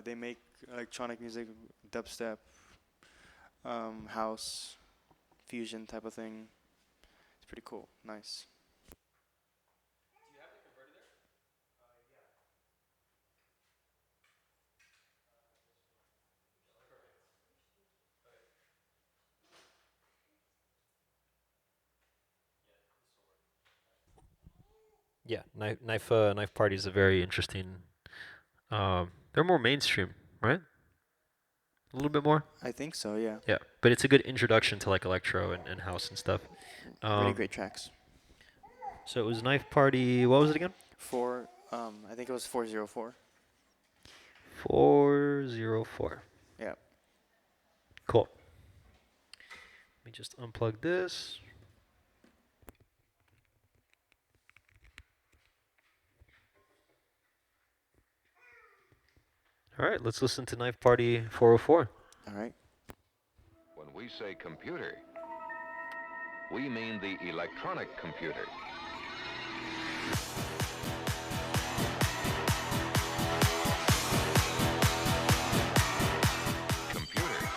Speaker 2: They make electronic music, dubstep, house, fusion type of thing. It's pretty cool. Nice.
Speaker 1: Yeah, Knife Party is a very interesting. They're more mainstream, right? A little bit more.
Speaker 2: I think so, yeah.
Speaker 1: Yeah, but it's a good introduction to like electro and house and stuff.
Speaker 2: Really great tracks.
Speaker 1: So it was Knife Party. What was it again?
Speaker 2: I think it was 404.
Speaker 1: 404.
Speaker 2: Yeah.
Speaker 1: Cool. Let me just unplug this. All right, let's listen to Knife Party 404.
Speaker 2: All right.
Speaker 6: When we say computer, we mean the electronic computer. Computer.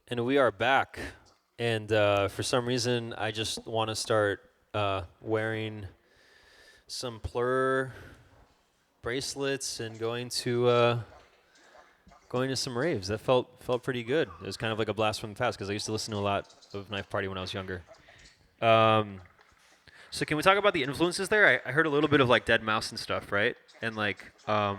Speaker 1: And we are back. And for some reason, I just want to start wearing some Plur bracelets and going to some raves. That felt pretty good. It was kind of like a blast from the past because I used to listen to a lot of Knife Party when I was younger. So can we talk about the influences there? I heard a little bit of like Dead Mouse and stuff, right? And like, how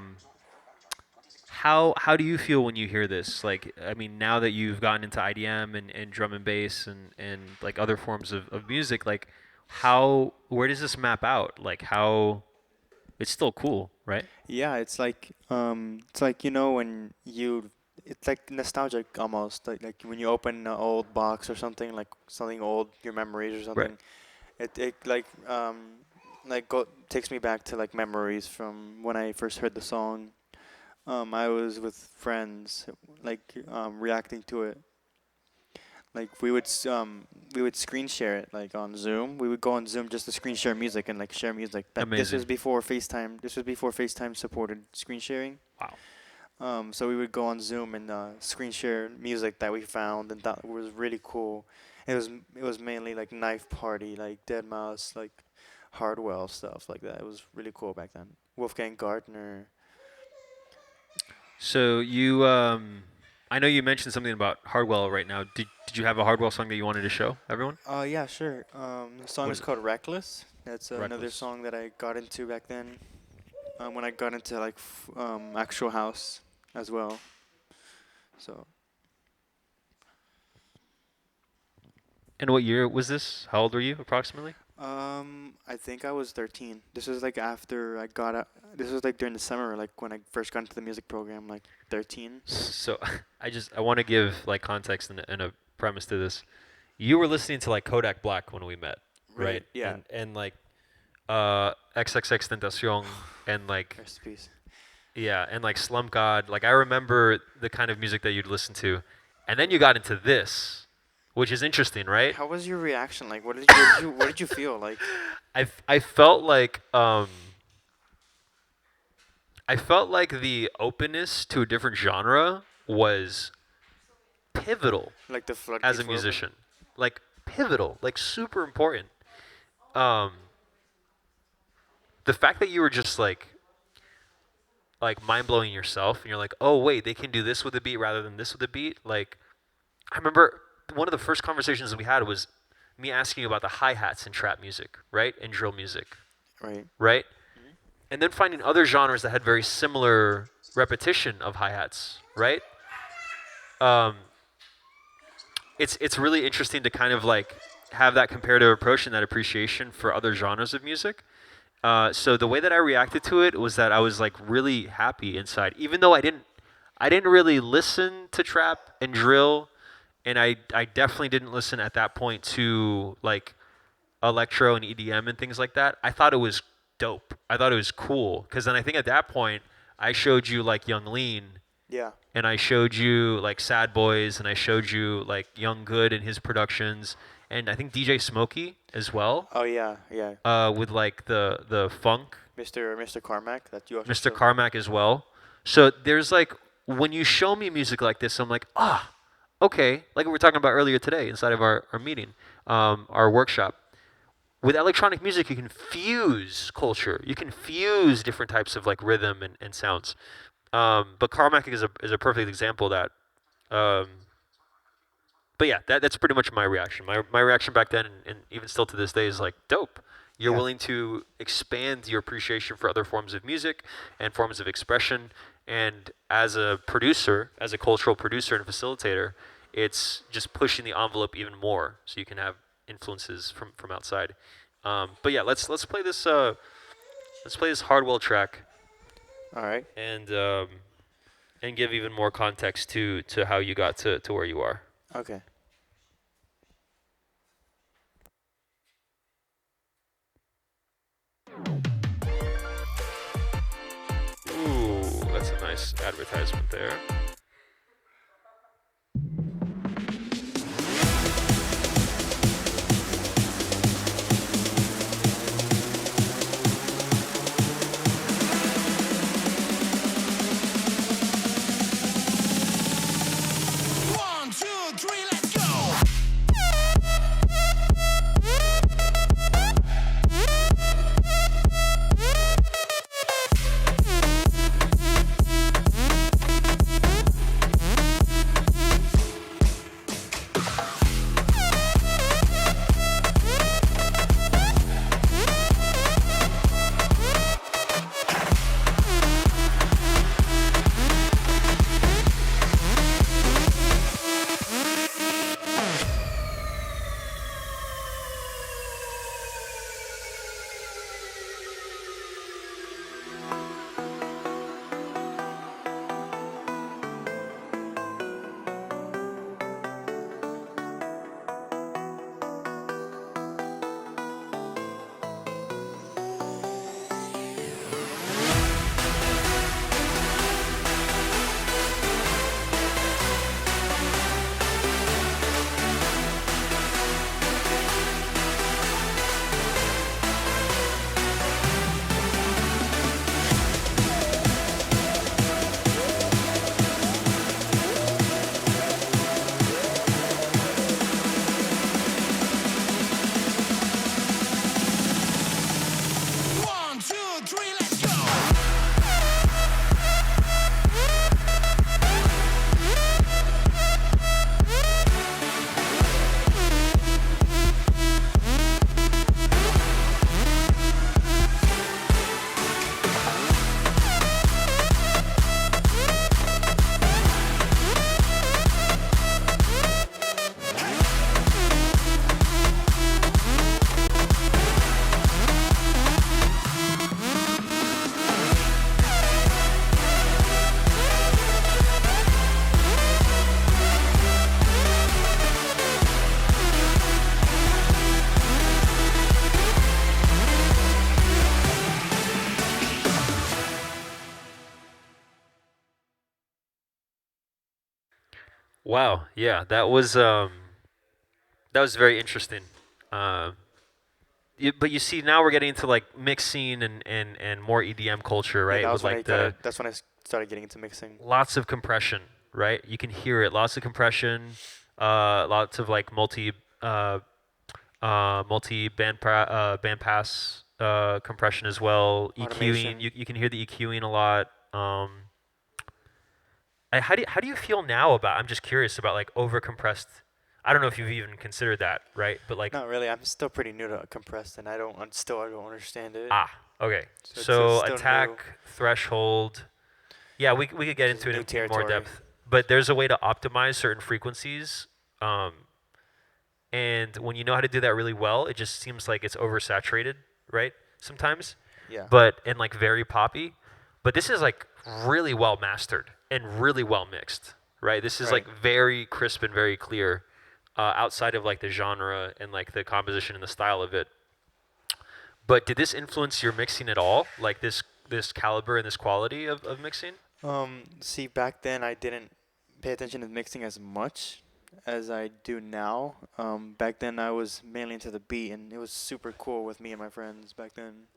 Speaker 1: do you feel when you hear this? Like, I mean, now that you've gotten into IDM and drum and bass and like other forms of music, like, where does this map out? Like, how it's still cool, right?
Speaker 2: Yeah, it's like when it's like nostalgic almost like when you open an old box or something like something old, your memories or
Speaker 1: Right.
Speaker 2: something. It takes me back to like memories from when I first heard the song. I was with friends, reacting to it. Like we would screen share it like on Zoom. We would go on Zoom just to screen share music and like share music. This was
Speaker 1: Amazing.
Speaker 2: before FaceTime. This was before FaceTime supported screen sharing.
Speaker 1: Wow.
Speaker 2: So we would go on Zoom and screen share music that we found, and that was really cool. It was mainly like Knife Party, like Dead Mouse, like Hardwell stuff like that. It was really cool back then. Wolfgang Gardner.
Speaker 1: So I know you mentioned something about Hardwell right now. Did you have a Hardwell song that you wanted to show everyone?
Speaker 2: Yeah, sure. The song
Speaker 1: What
Speaker 2: is
Speaker 1: is it?
Speaker 2: called Reckless. That's another
Speaker 1: Reckless.
Speaker 2: song that I got into back then. When I got into like actual house as well. So
Speaker 1: And what year was this? How old were you approximately?
Speaker 2: I think I was 13. This was like after I got out. This was like during the summer, like when I first got into the music program, like 13.
Speaker 1: So I want to give like context and a premise to this. You were listening to like Kodak Black when we met, right?
Speaker 2: Yeah.
Speaker 1: And like XXX Tentacion and like
Speaker 2: Rest in peace.
Speaker 1: yeah, and like Slum God. Like I remember the kind of music that you'd listen to. And then you got into this, which is interesting, right?
Speaker 2: How was your reaction? Like, what did you feel like?
Speaker 1: I felt like I felt like the openness to a different genre was pivotal
Speaker 2: Like the
Speaker 1: as
Speaker 2: floodgates
Speaker 1: a
Speaker 2: were open?
Speaker 1: musician. Like pivotal, like super important. Um, the fact that you were just like mind blowing yourself, and you're like, oh wait, they can do this with a beat rather than this with a beat. Like I remember one of the first conversations that we had was me asking you about the hi hats in trap music, right, and drill music,
Speaker 2: Right.
Speaker 1: right, and then finding other genres that had very similar repetition of hi hats, right. Um, it's really interesting to kind of like have that comparative approach and that appreciation for other genres of music. So the way that I reacted to it was that I was like really happy inside, even though I didn't really listen to trap and drill, and I definitely didn't listen at that point to like electro and EDM and things like that. I thought it was dope. I thought it was cool because then I think at that point I showed you like Young Lean,
Speaker 2: Yeah.
Speaker 1: and I showed you like Sad Boys, and I showed you like Young Good and his productions, and I think DJ Smokey as well,
Speaker 2: Oh yeah, yeah.
Speaker 1: with like the funk,
Speaker 2: Mr. Carmack, that you also
Speaker 1: Mr.
Speaker 2: showed.
Speaker 1: Carmack as well. So there's like when you show me music like this, I'm like, okay, like we were talking about earlier today inside of our meeting, our workshop. With electronic music, you can fuse culture. You can fuse different types of like rhythm and sounds. But Carmack is a perfect example of that. Um, but yeah, that's pretty much my reaction. My reaction back then and even still to this day is like dope. You're
Speaker 2: Yeah.
Speaker 1: willing to expand your appreciation for other forms of music and forms of expression. And as a producer, as a cultural producer and facilitator, it's just pushing the envelope even more so you can have influences from outside. But yeah, let's play this Hardwell track
Speaker 2: All right.
Speaker 1: and give even more context to how you got to where you are.
Speaker 2: Okay.
Speaker 1: Ooh, that's a nice advertisement there.
Speaker 7: One, two, three.
Speaker 1: Wow. Yeah, that was very interesting. Uh, but you see, now we're getting into like mixing and more EDM culture,
Speaker 2: Yeah,
Speaker 1: right?
Speaker 2: that
Speaker 1: With
Speaker 2: was when I
Speaker 1: like
Speaker 2: got
Speaker 1: the
Speaker 2: it. That's when started getting into mixing.
Speaker 1: lots of compression, right? You can hear it. Lots of compression. Lots of like multi band pass compression as well. EQing.
Speaker 2: Automation.
Speaker 1: You can hear the EQing a lot. How do you feel now about? I'm just curious about like over compressed. I don't know if you've even considered that, right? But like
Speaker 2: Not really. I'm still pretty new to compressed, and I don't understand it.
Speaker 1: okay.
Speaker 2: So it's
Speaker 1: So
Speaker 2: still new.
Speaker 1: attack threshold. Yeah, we could get
Speaker 2: This is
Speaker 1: into it
Speaker 2: new
Speaker 1: in more
Speaker 2: territory.
Speaker 1: depth. But there's a way to optimize certain frequencies. And when you know how to do that really well, it just seems like it's oversaturated, right? Sometimes,
Speaker 2: Yeah.
Speaker 1: but and like very poppy. But this is like really well mastered and really well mixed, right? This is
Speaker 2: Right.
Speaker 1: like very crisp and very clear, outside of like the genre and like the composition and the style of it. But did this influence your mixing at all? Like this caliber and this quality of mixing?
Speaker 2: See, back then I didn't pay attention to mixing as much as I do now. Back then I was mainly into the beat, and it was super cool with me and my friends back then.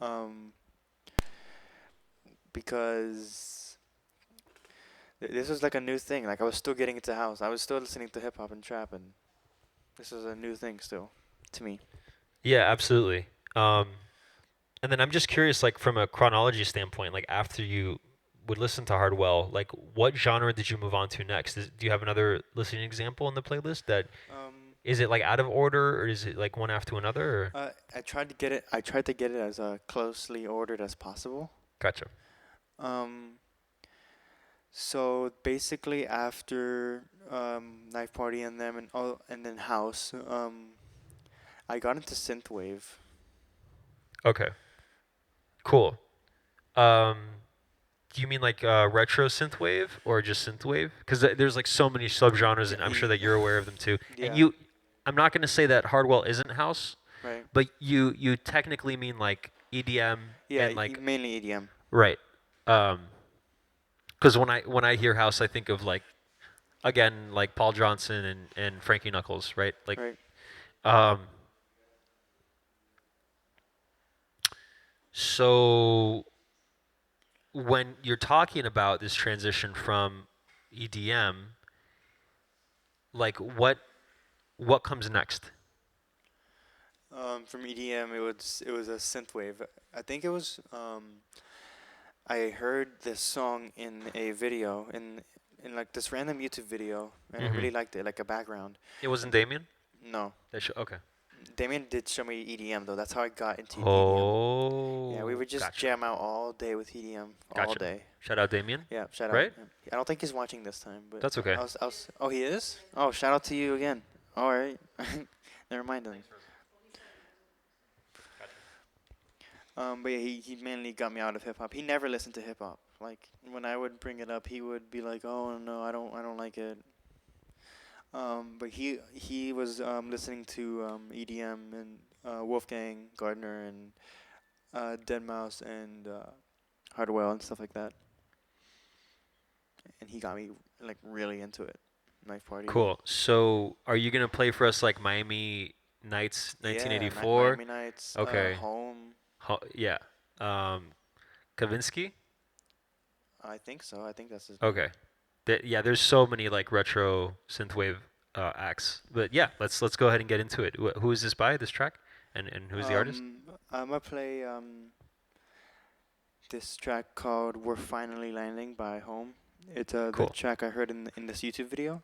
Speaker 2: Um, because this was like a new thing. Like I was still getting into house. I was still listening to hip hop and trap, and this was a new thing still to me.
Speaker 1: Yeah, absolutely. Um, And then I'm just curious, like from a chronology standpoint, like after you would listen to Hardwell, like what genre did you move on to next? Do you have another listening example in the playlist that is it like out of order or is it like one after another? Or?
Speaker 2: I tried to get it. I tried to get it as closely ordered as possible.
Speaker 1: Gotcha.
Speaker 2: Um, so basically, after Knife Party and them and then House, I got into synthwave.
Speaker 1: Okay. Cool. Um, do you mean like retro synthwave or just synthwave? Because there's like so many subgenres, and I'm sure that you're aware of them too. And
Speaker 2: Yeah.
Speaker 1: I'm not going to say that Hardwell isn't house,
Speaker 2: Right.
Speaker 1: but you technically mean like EDM
Speaker 2: Yeah,
Speaker 1: and like
Speaker 2: mainly EDM.
Speaker 1: right. Because when I hear house, I think of like again like Paul Johnson and Frankie Knuckles, right? Like,
Speaker 2: Right.
Speaker 1: um, so when you're talking about this transition from EDM, like what comes next?
Speaker 2: From EDM, it was a synthwave. I think it was. I heard this song in a video in like this random YouTube video, and I
Speaker 1: Hmm.
Speaker 2: really liked it, like a background.
Speaker 1: It wasn't
Speaker 2: And
Speaker 1: Damien.
Speaker 2: no,
Speaker 1: Okay.
Speaker 2: Damien did show me EDM though. That's how I got into EDM. Yeah, we
Speaker 1: Oh,
Speaker 2: would just
Speaker 1: gotcha,
Speaker 2: jam out all day with EDM, all
Speaker 1: gotcha.
Speaker 2: day.
Speaker 1: Shout out Damien.
Speaker 2: Yeah, shout out.
Speaker 1: Right?
Speaker 2: Yeah. I don't think he's watching this time, but
Speaker 1: That's okay.
Speaker 2: oh, he is? Oh, shout out to you again. All right. Never mind then. But yeah, he mainly got me out of hip hop. He never listened to hip hop. Like when I would bring it up, he would be like, "Oh no, I don't like it." But he was listening to EDM and Wolfgang Gardner and Dead Mouse and Hardwell and stuff like that. And he got me like really into it. Knife Party.
Speaker 1: Cool. So, are you gonna play for us like Miami Nights
Speaker 2: Yeah,
Speaker 1: 1984?
Speaker 2: Miami Nights,
Speaker 1: Okay.
Speaker 2: Home.
Speaker 1: Yeah. Um, Kavinsky?
Speaker 2: I think so. I think that's his name.
Speaker 1: Okay. Yeah, there's so many like retro synthwave acts. But yeah, let's go ahead and get into it. Who is this by? This track? And who's the artist?
Speaker 2: I'm gonna play this track called "We're Finally Landing" by Home. It's the
Speaker 1: Cool.
Speaker 2: track I heard in this YouTube video.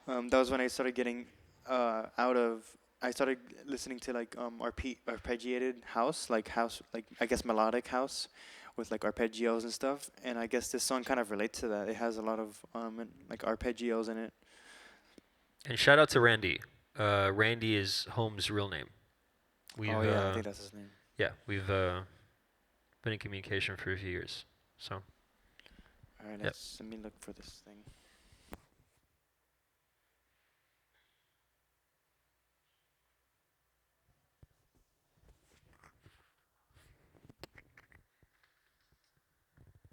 Speaker 2: That was when I started getting out of. I started listening to like arpeggiated house, like I guess melodic house, with like arpeggios and stuff. And I guess this song kind of relates to that. It has a lot of like arpeggios in it.
Speaker 1: And shout out to Randy. Randy is Home's real name. We've
Speaker 2: Oh yeah, I think that's his name.
Speaker 1: yeah, we've been in communication for a few years. So,
Speaker 2: All right,
Speaker 1: yep.
Speaker 2: let me look for this thing.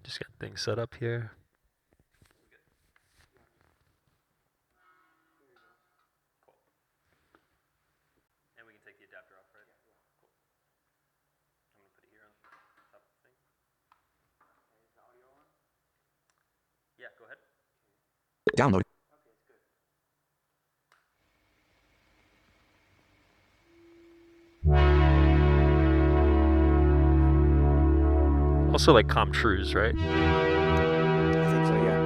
Speaker 1: Just got things set up here. Yeah, go ahead.
Speaker 3: Download.
Speaker 1: Also like Comtrues, right?
Speaker 2: I think so, yeah.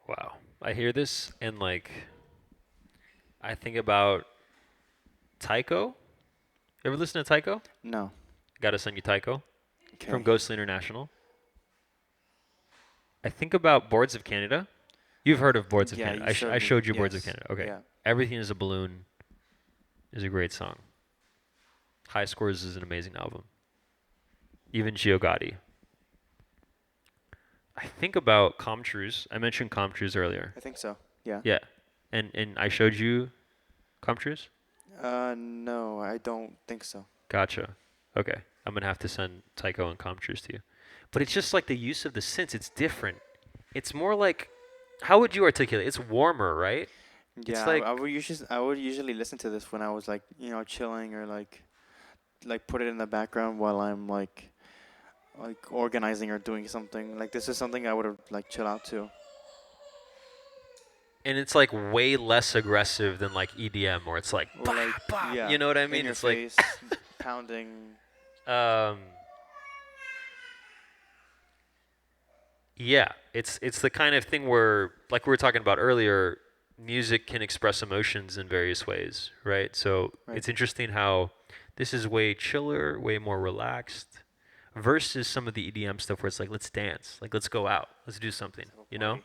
Speaker 1: Wow. I hear this and like I think about Tycho. You ever listen to Tycho?
Speaker 2: No.
Speaker 1: Gotta send you Tycho
Speaker 2: Okay.
Speaker 1: from Ghostly International. I think about Boards of Canada. You've heard of Boards of
Speaker 2: Yeah,
Speaker 1: Canada.
Speaker 2: you showed
Speaker 1: I
Speaker 2: me.
Speaker 1: showed you Boards of
Speaker 2: Yes.
Speaker 1: Canada. Okay.
Speaker 2: Yeah.
Speaker 1: Everything is a Balloon is a great song. High Scores is an amazing album. Even Gio Gotti. I think about Comtrues. I mentioned Comtrues earlier.
Speaker 2: I think so. Yeah.
Speaker 1: Yeah. And I showed you Comtrues?
Speaker 2: No, I don't think so.
Speaker 1: Gotcha. Okay. I'm gonna have to send Tycho and Comtrues to you. But it's just like the use of the synths, it's different. It's more like, how would you articulate? It's warmer, right? It's
Speaker 2: Yeah,
Speaker 1: like,
Speaker 2: I would usually listen to this when I was like, chilling or like put it in the background while I'm like organizing or doing something. Like this is something I would have like chill out to.
Speaker 1: and it's like way less aggressive than like EDM, where it's like,
Speaker 2: Or
Speaker 1: bah,
Speaker 2: like
Speaker 1: bah,
Speaker 2: yeah,
Speaker 1: you know what I
Speaker 2: in
Speaker 1: mean?
Speaker 2: your
Speaker 1: It's like,
Speaker 2: face, pounding.
Speaker 1: um, yeah, it's the kind of thing where, like we were talking about earlier, music can express emotions in various ways, right? So
Speaker 2: Right.
Speaker 1: it's interesting how this is way chiller, way more relaxed, versus some of the EDM stuff where it's like, let's dance, like let's go out, let's do something,
Speaker 2: Let's have a
Speaker 1: you know?
Speaker 2: party.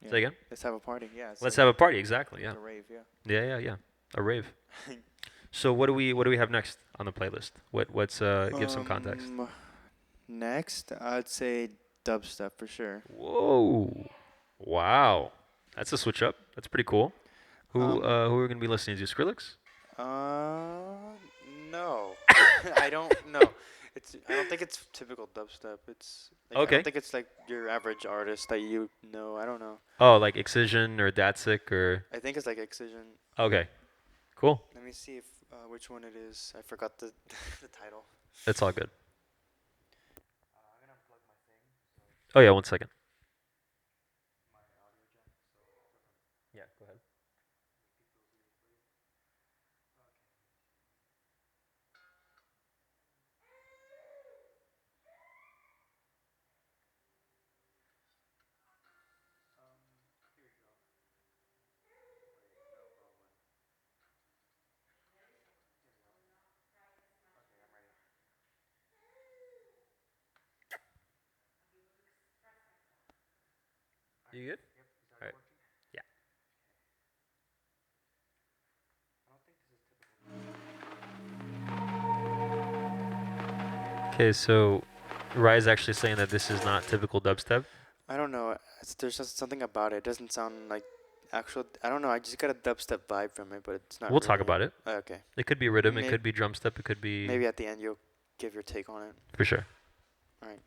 Speaker 2: Yeah.
Speaker 1: Say again?
Speaker 2: Let's have a party. Yeah.
Speaker 1: Let's have a party, exactly,
Speaker 2: like
Speaker 1: yeah.
Speaker 2: a rave. Yeah.
Speaker 1: Yeah, a rave. So what do we have next on the playlist? What's give some context.
Speaker 2: Next, I'd say dubstep for sure.
Speaker 1: Whoa. Wow. That's a switch up. That's pretty cool. Who
Speaker 2: Um,
Speaker 1: who are we gonna be listening to? Skrillex?
Speaker 2: No, I don't know. I don't think it's typical dubstep. It's like, I
Speaker 1: Okay.
Speaker 2: don't think it's like your average artist that you know. I don't know.
Speaker 1: Oh, like Excision or Datsik or
Speaker 2: I think it's like Excision.
Speaker 1: okay. Cool.
Speaker 2: Let me see if which one it is. I forgot the the title.
Speaker 1: It's all good. Oh yeah, 1 second. Yeah, go ahead. You good? All right. Yeah. Okay, so Rai's actually saying that this is not typical dubstep.
Speaker 2: I don't know. There's just something about it. It doesn't sound like actual. I don't know. I just got a dubstep vibe from it, but it's not.
Speaker 1: We'll talk
Speaker 2: really.
Speaker 1: about it.
Speaker 2: Okay.
Speaker 1: It could be rhythm, it
Speaker 2: May-
Speaker 1: could be drum step, it could be
Speaker 2: Maybe at the end you'll give your take on it.
Speaker 1: for sure.
Speaker 2: All right.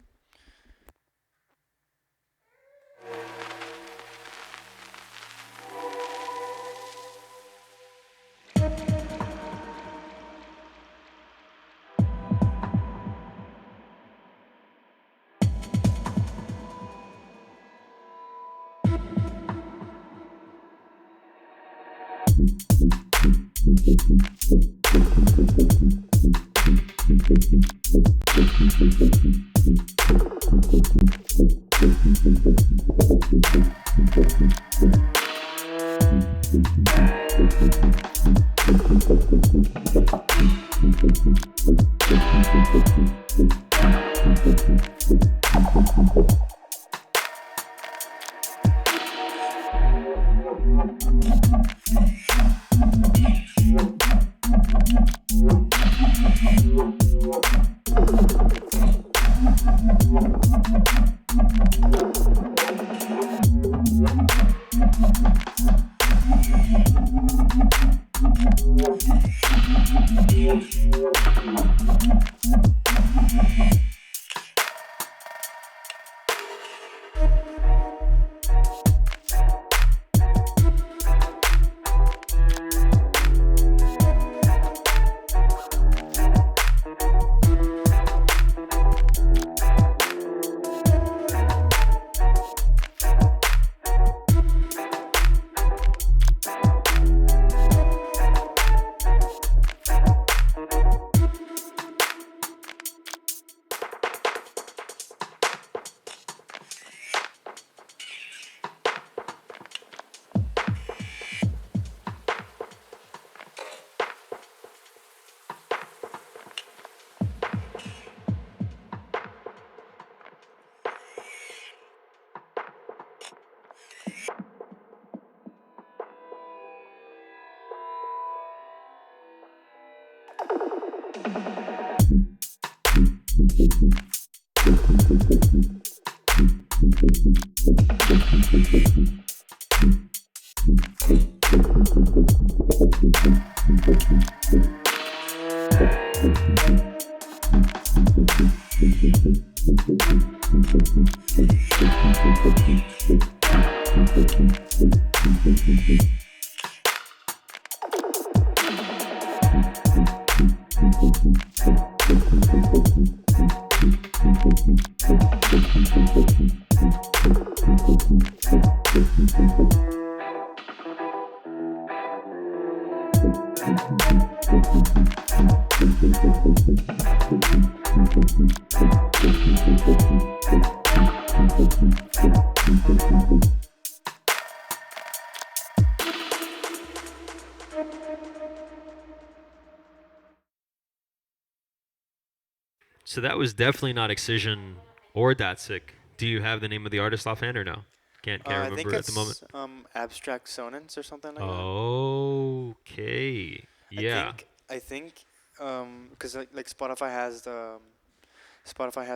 Speaker 1: So that was definitely not Excision or Datsik. Do you have the name of the artist offhand or no? Can't
Speaker 2: I think
Speaker 1: remember at the moment.
Speaker 2: it's Abstract Sonance or something like that.
Speaker 1: Okay. Yeah.
Speaker 2: I think because like Spotify has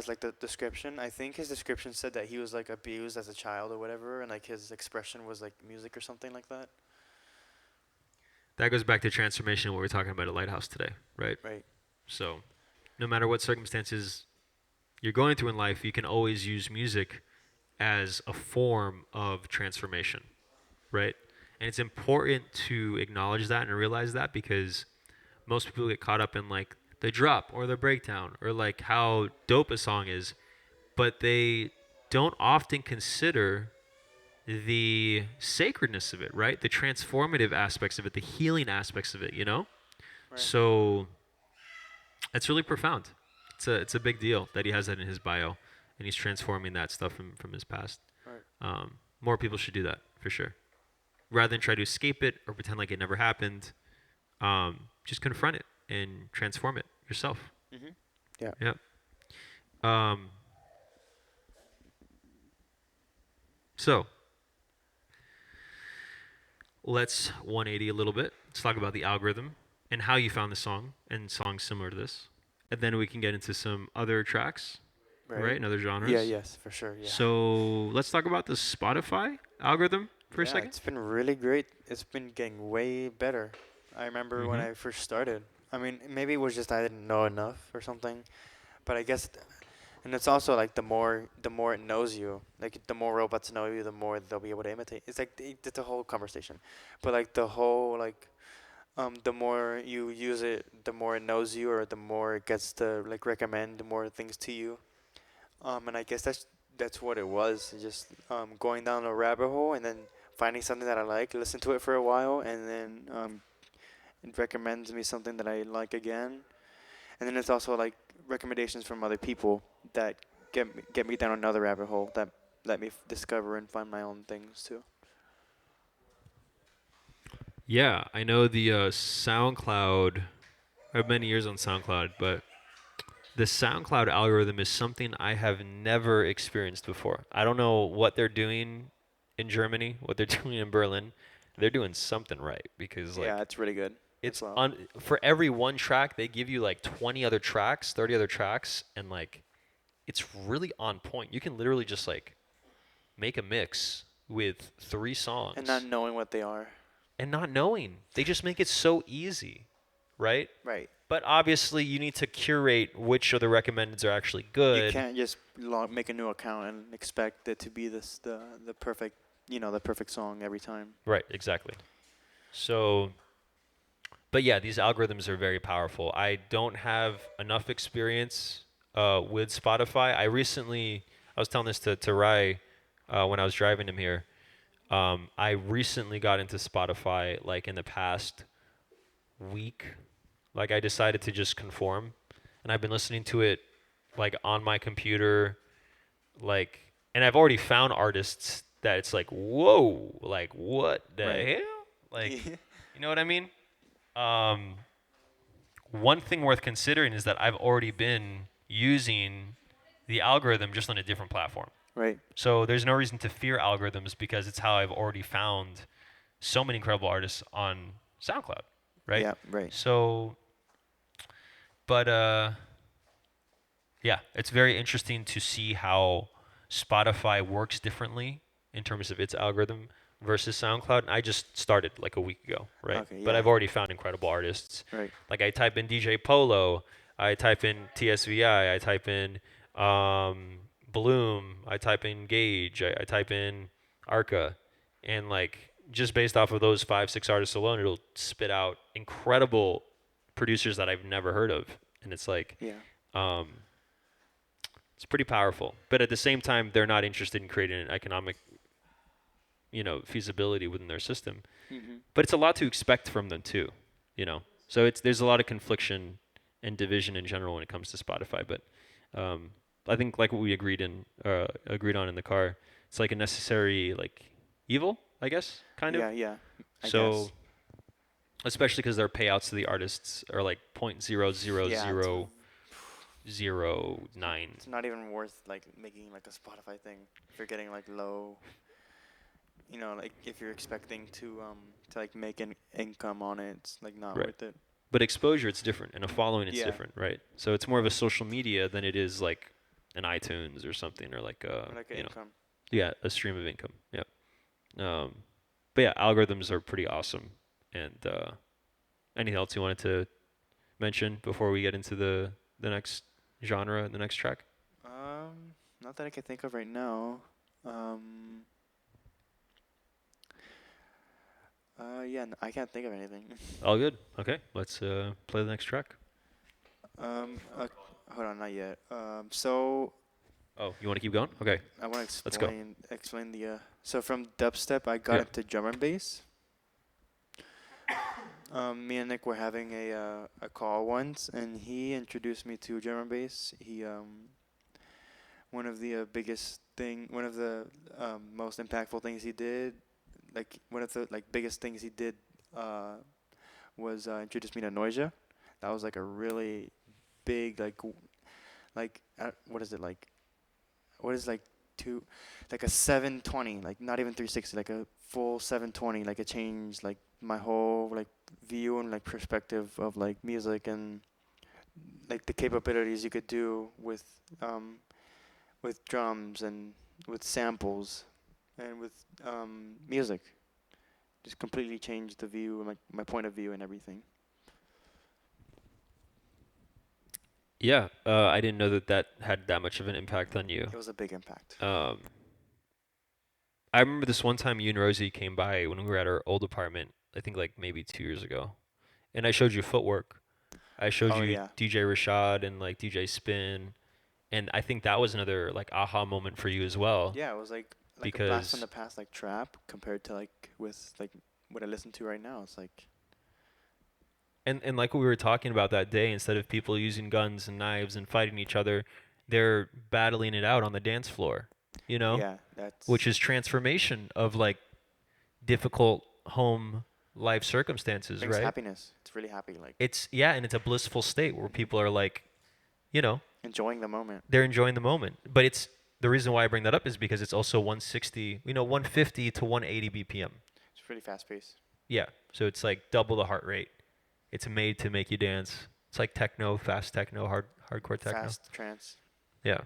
Speaker 2: like the description. I think his description said that he was like abused as a child or whatever, and like his expression was like music or something like that.
Speaker 1: That goes back to transformation, what we are talking about at Lighthouse today, right?
Speaker 2: Right.
Speaker 1: So, no matter what circumstances you're going through in life, you can always use music as a form of transformation, right? And it's important to acknowledge that and realize that because most people get caught up in like the drop or the breakdown or like how dope a song is, but they don't often consider the sacredness of it, right? The transformative aspects of it, the healing aspects of it, you know?
Speaker 2: Right.
Speaker 1: So it's really profound. It's a big deal that he has that in his bio and he's transforming that stuff from his past.
Speaker 2: Right.
Speaker 1: More people should do that for sure. Rather than try to escape it or pretend like it never happened, just confront it and transform it yourself.
Speaker 2: Mhm. Yeah.
Speaker 1: Yeah. Um, so let's 180 a little bit. Let's talk about the algorithm and how you found the song and songs similar to this. And then we can get into some other tracks, right? And other genres.
Speaker 2: Yeah. Yes, for sure. Yeah.
Speaker 1: So let's talk about the Spotify algorithm for a
Speaker 2: Yeah,
Speaker 1: second.
Speaker 2: it's been really great. It's been getting way better. I remember when
Speaker 1: Mhm.
Speaker 2: I first started. I mean, maybe it was just I didn't know enough or something, but I guess, and it's also like the more it knows you, like the more robots know you, the more they'll be able to imitate. It's like it's a whole conversation, but like the whole like, the more you use it, the more it knows you, or the more it gets to like recommend more things to you. And I guess that's what it was. Just going down a rabbit hole and then finding something that I like, listen to it for a while, and then it recommends me something that I like again. And then it's also like recommendations from other people that get me down another rabbit hole that let me discover and find my own things too.
Speaker 1: Yeah, I know the SoundCloud. I have many years on SoundCloud, but the SoundCloud algorithm is something I have never experienced before. I don't know what they're doing in Germany, what they're doing in Berlin. They're doing something right because
Speaker 2: Yeah,
Speaker 1: like
Speaker 2: it's really good as
Speaker 1: it's
Speaker 2: well.
Speaker 1: for every one track they give you like 20 other tracks, 30 other tracks, and like it's really on point. You can literally just like make a mix with 3 songs
Speaker 2: And not knowing what they are.
Speaker 1: and not knowing. They just make it so easy, right?
Speaker 2: Right.
Speaker 1: But obviously, you need to curate which of the recommendeds are actually
Speaker 2: You
Speaker 1: good.
Speaker 2: can't just make a new account and expect it to be the perfect the perfect song every time.
Speaker 1: Right, exactly. So, but yeah, these algorithms are very powerful. I don't have enough experience with Spotify. I was telling this to Ray when I was driving him here. I recently got into Spotify like in the past week. Like I decided to just conform, and I've been listening to it like on my computer, like, and I've already found artists that it's like, whoa, like what the
Speaker 2: Right.
Speaker 1: hell, like, you know what I mean? Um, One thing worth considering is that I've already been using the algorithm just on a different platform.
Speaker 2: Right.
Speaker 1: So there's no reason to fear algorithms because it's how I've already found so many incredible artists on SoundCloud, right?
Speaker 2: Yeah. Right.
Speaker 1: So, but yeah, it's very interesting to see how Spotify works differently in terms of its algorithm versus SoundCloud. And I just started like a week ago, right?
Speaker 2: Okay.
Speaker 1: But
Speaker 2: Yeah.
Speaker 1: I've already found incredible artists.
Speaker 2: Right.
Speaker 1: Like I type in DJ Polo, I type in TSVI, I type in Bloom, I type in Gage, I type in Arca, and like just based off of those 5, 6 artists alone, it'll spit out incredible producers that I've never heard of, and it's like
Speaker 2: Yeah.
Speaker 1: um, it's pretty powerful. But at the same time, they're not interested in creating an economic, feasibility within their system.
Speaker 2: Mm-hmm.
Speaker 1: But it's a lot to expect from them too, So there's a lot of confliction and division in general when it comes to Spotify. But I think like what we agreed on in the car, it's like a necessary like evil, I guess, kind
Speaker 2: Yeah,
Speaker 1: of.
Speaker 2: yeah. I
Speaker 1: So
Speaker 2: guess.
Speaker 1: especially because their payouts to the artists are like point zero zero
Speaker 2: Yeah,
Speaker 1: zero zero nine.
Speaker 2: it's not even worth like making like a Spotify thing if you're getting like low. Like if you're expecting to like make an income on it, it's like not
Speaker 1: Right.
Speaker 2: worth it.
Speaker 1: But exposure, it's different, and a following, it's
Speaker 2: Yeah.
Speaker 1: different, right? So it's more of a social media than it is like an iTunes or something, or like
Speaker 2: Or like an income.
Speaker 1: a stream of income. Yeah. But yeah, algorithms are pretty awesome. And anything else you wanted to mention before we get into the next genre, the next track?
Speaker 2: Not that I can think of right now. Um, yeah, I can't think of anything.
Speaker 1: All good. Okay, let's play the next track.
Speaker 2: Hold on, not yet. So
Speaker 1: Oh, you want to keep going? Okay.
Speaker 2: I want to
Speaker 1: Let's go.
Speaker 2: explain the. So from dubstep, I got
Speaker 1: Yeah.
Speaker 2: into drum and bass. Me and Nick were having a call once, and he introduced me to drum and bass. He one of the one of the most impactful things he did, like one of the like biggest things he did, was introduce me to Noisia. That was like a really big what is it like? What is like like a 720, like not even 360, like a full 720, like it changed like my whole like view and like perspective of like music and like the capabilities you could do with drums and with samples and with music. Just completely changed the view and my point of view and everything.
Speaker 1: Yeah, I didn't know that had that much of an impact on you.
Speaker 2: It was a big impact.
Speaker 1: I remember this one time you and Rosie came by when we were at our old apartment, I think like maybe 2 years ago. And I showed you footwork. I showed
Speaker 2: Oh,
Speaker 1: you
Speaker 2: yeah.
Speaker 1: DJ Rashad and like DJ Spin. And I think that was another like aha moment for you as well.
Speaker 2: Yeah, it was like a blast
Speaker 1: Because
Speaker 2: from the past, like trap compared to like with like what I listen to right now. It's like
Speaker 1: and like what we were talking about that day, instead of people using guns and knives and fighting each other, they're battling it out on the dance floor,
Speaker 2: yeah, that's
Speaker 1: which is transformation of like difficult home life circumstances,
Speaker 2: brings
Speaker 1: right?
Speaker 2: happiness. It's really happy, like
Speaker 1: And it's a blissful state where people are like, you know,
Speaker 2: enjoying the moment.
Speaker 1: they're enjoying the moment. But it's the reason why I bring that up is because it's also 150 to 180 BPM.
Speaker 2: It's pretty fast paced.
Speaker 1: Yeah. So it's like double the heart rate. It's made to make you dance. It's like techno, fast techno, hardcore techno.
Speaker 2: Fast trance.
Speaker 1: Yeah.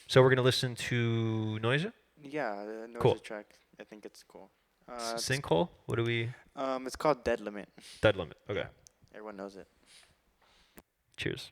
Speaker 1: So we're gonna listen to Noisia?
Speaker 2: Yeah, the Noisia
Speaker 1: Cool.
Speaker 2: track. I think it's cool.
Speaker 1: Sinkhole? What do we?
Speaker 2: It's called Dead Limit.
Speaker 1: Dead Limit. Okay.
Speaker 2: Yeah, everyone knows it.
Speaker 1: Cheers.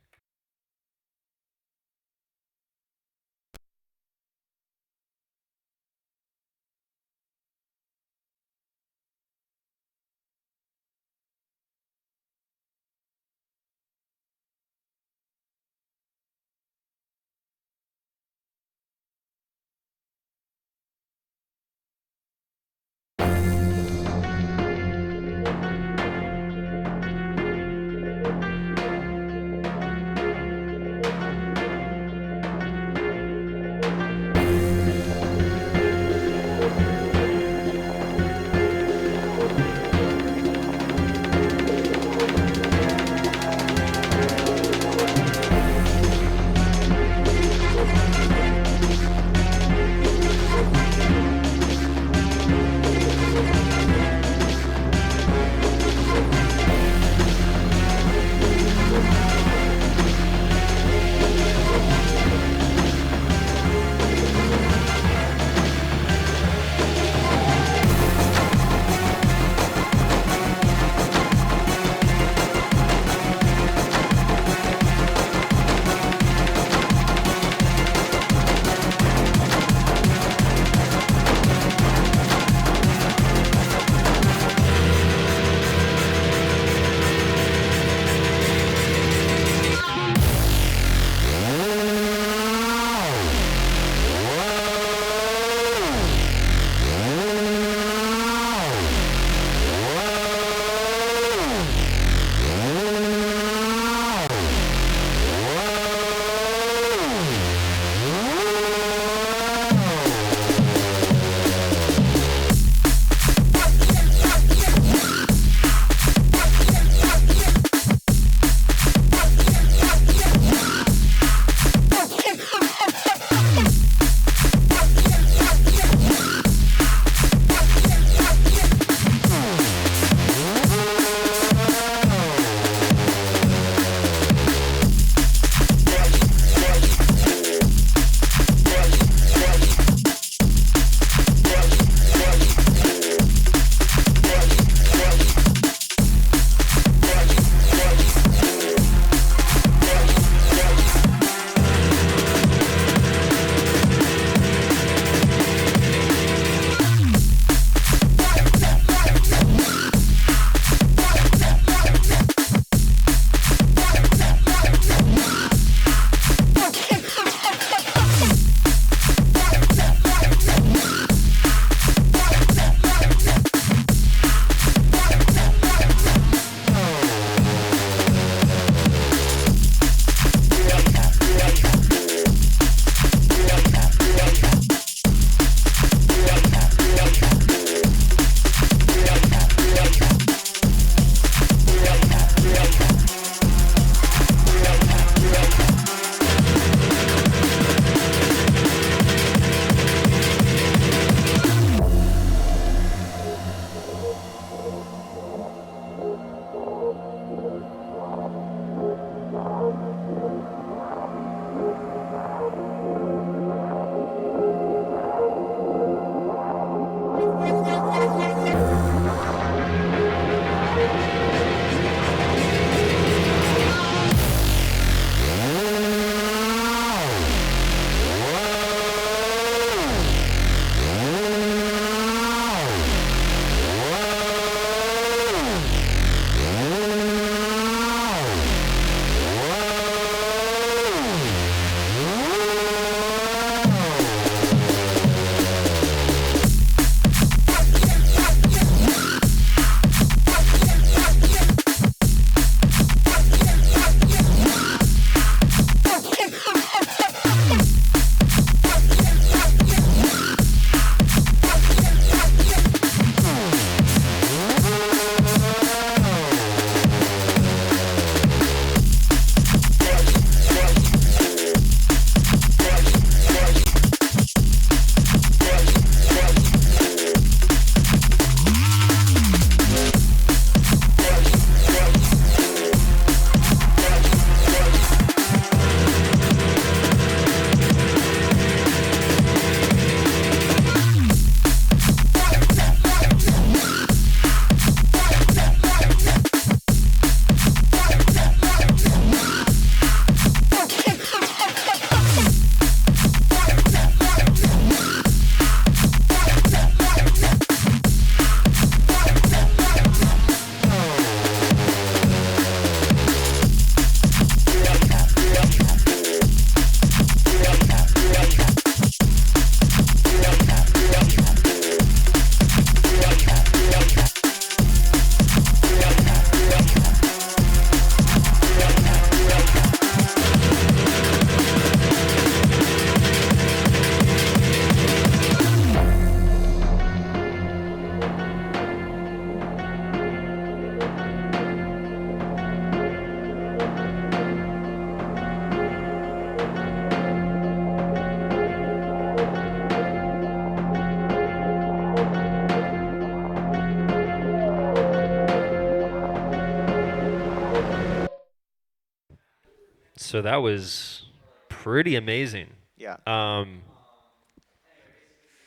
Speaker 1: So that was pretty amazing.
Speaker 2: Yeah.
Speaker 1: Um,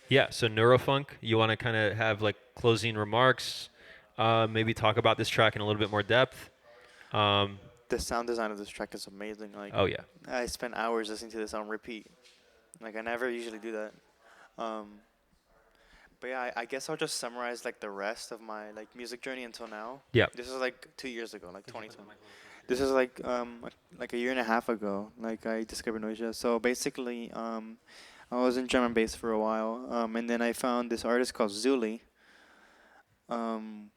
Speaker 1: yeah. So Neurofunk, you want to kind of have like closing remarks, maybe talk about this track in a little bit more depth. Um,
Speaker 2: The sound design of this track is amazing. Like,
Speaker 1: oh yeah.
Speaker 2: I spent hours listening to this on repeat. Like, I never usually do that. Um, but yeah, I guess I'll just summarize like the rest of my like music journey until now.
Speaker 1: Yeah.
Speaker 2: This is like 2 years ago, like 2020. This is like like a year and a half ago. Like, I discovered Noisia. So basically, I was in drum and bass for a while, and then I found this artist called Zuli. Um,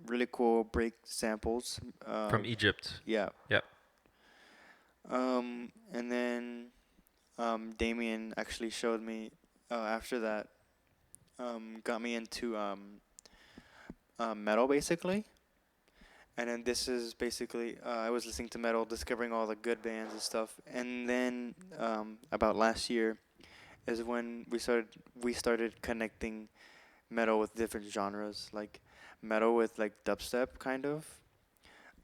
Speaker 2: really cool break samples.
Speaker 1: From Egypt.
Speaker 2: Yeah.
Speaker 1: Yeah.
Speaker 2: And then Damien actually showed me after that, got me into metal basically. And then this is basically I was listening to metal, discovering all the good bands and stuff. And then about last year is when we started connecting metal with different genres, like metal with like dubstep kind of,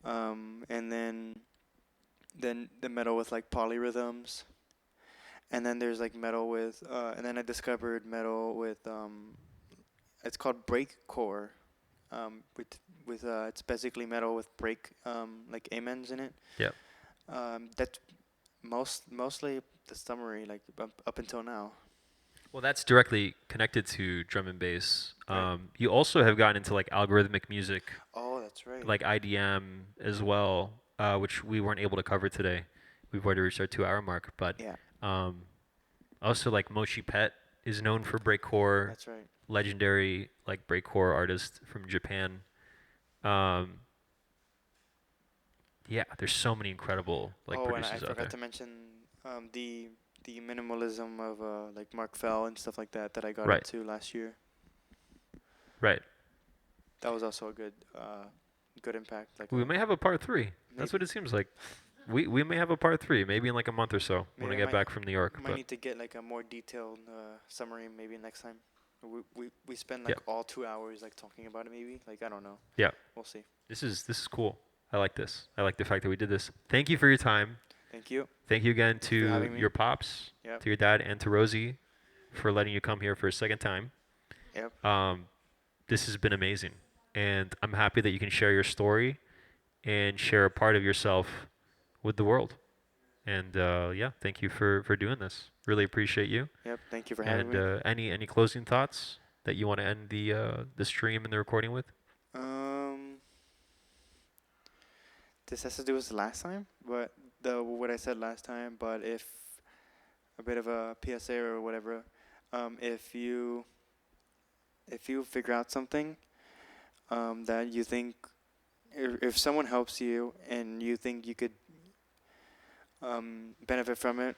Speaker 2: and then the metal with like polyrhythms, and then there's like metal with and then I discovered metal with it's called breakcore, with it's basically metal with break like amens in it.
Speaker 1: Yeah.
Speaker 2: That's mostly the summary, like up until now.
Speaker 1: Well, that's directly connected to drum and bass.
Speaker 2: Right.
Speaker 1: You also have gotten into like algorithmic music,
Speaker 2: Oh, that's right.
Speaker 1: like IDM as well, which we weren't able to cover today. We've already reached our 2 hour mark, but
Speaker 2: Yeah,
Speaker 1: um, also like Mochi Pet is known for breakcore,
Speaker 2: that's right.
Speaker 1: legendary like breakcore artist from Japan. Um, yeah, there's so many incredible like
Speaker 2: Oh, and I
Speaker 1: producers out
Speaker 2: forgot
Speaker 1: there.
Speaker 2: to mention the minimalism of like Mark Fell and stuff like that I got
Speaker 1: Right.
Speaker 2: into last year.
Speaker 1: Right.
Speaker 2: That was also a good impact. Like,
Speaker 1: We may have a part 3. That's what
Speaker 2: maybe
Speaker 1: it seems like. We may have a part 3, maybe in like a month or so when
Speaker 2: maybe
Speaker 1: I
Speaker 2: I
Speaker 1: get
Speaker 2: might
Speaker 1: back from New York.
Speaker 2: might
Speaker 1: But
Speaker 2: need to get like a more detailed summary maybe next time. We spend
Speaker 1: yeah,
Speaker 2: like all 2 hours like talking about it maybe. Like, I don't know.
Speaker 1: yeah,
Speaker 2: We'll see.
Speaker 1: this is cool. I like this. I like the fact that we did this. Thank you for your time.
Speaker 2: Thank you.
Speaker 1: Thank you again
Speaker 2: Thank you for
Speaker 1: to
Speaker 2: having me.
Speaker 1: your pops,
Speaker 2: Yep.
Speaker 1: to your dad, and to Rosie for letting you come here for a second time.
Speaker 2: Yep.
Speaker 1: This has been amazing, and I'm happy that you can share your story and share a part of yourself with the world. And yeah, thank you for doing this. Really appreciate you.
Speaker 2: Yep. Thank you for having
Speaker 1: And
Speaker 2: me.
Speaker 1: any closing thoughts that you want to end the stream and the recording with?
Speaker 2: Um, this has to do with the last time, but the what I said last time. But if a bit of a PSA or whatever, if you figure out something that you think, if someone helps you and you think you could benefit from it,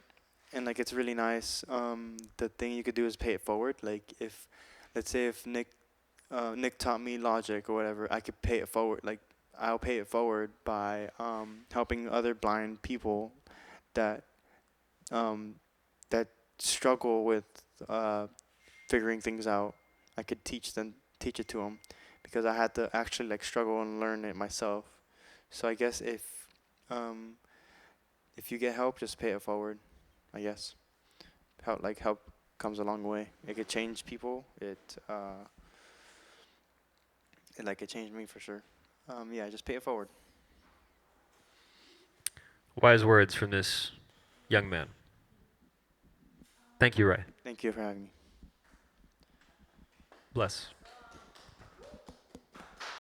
Speaker 2: and like it's really nice, the thing you could do is pay it forward. Like, if, let's say, if Nick taught me logic or whatever, I could pay it forward. Like, I'll pay it forward by helping other blind people that um, that struggle with figuring things out. I could teach it to them, because I had to actually like struggle and learn it myself. So I guess if you get help, just pay it forward. I guess help comes a long way. It could change people. It changed me for sure. Yeah, just pay it forward.
Speaker 1: Wise words from this young man. Thank you, Ray.
Speaker 2: Thank you for having me.
Speaker 1: Bless.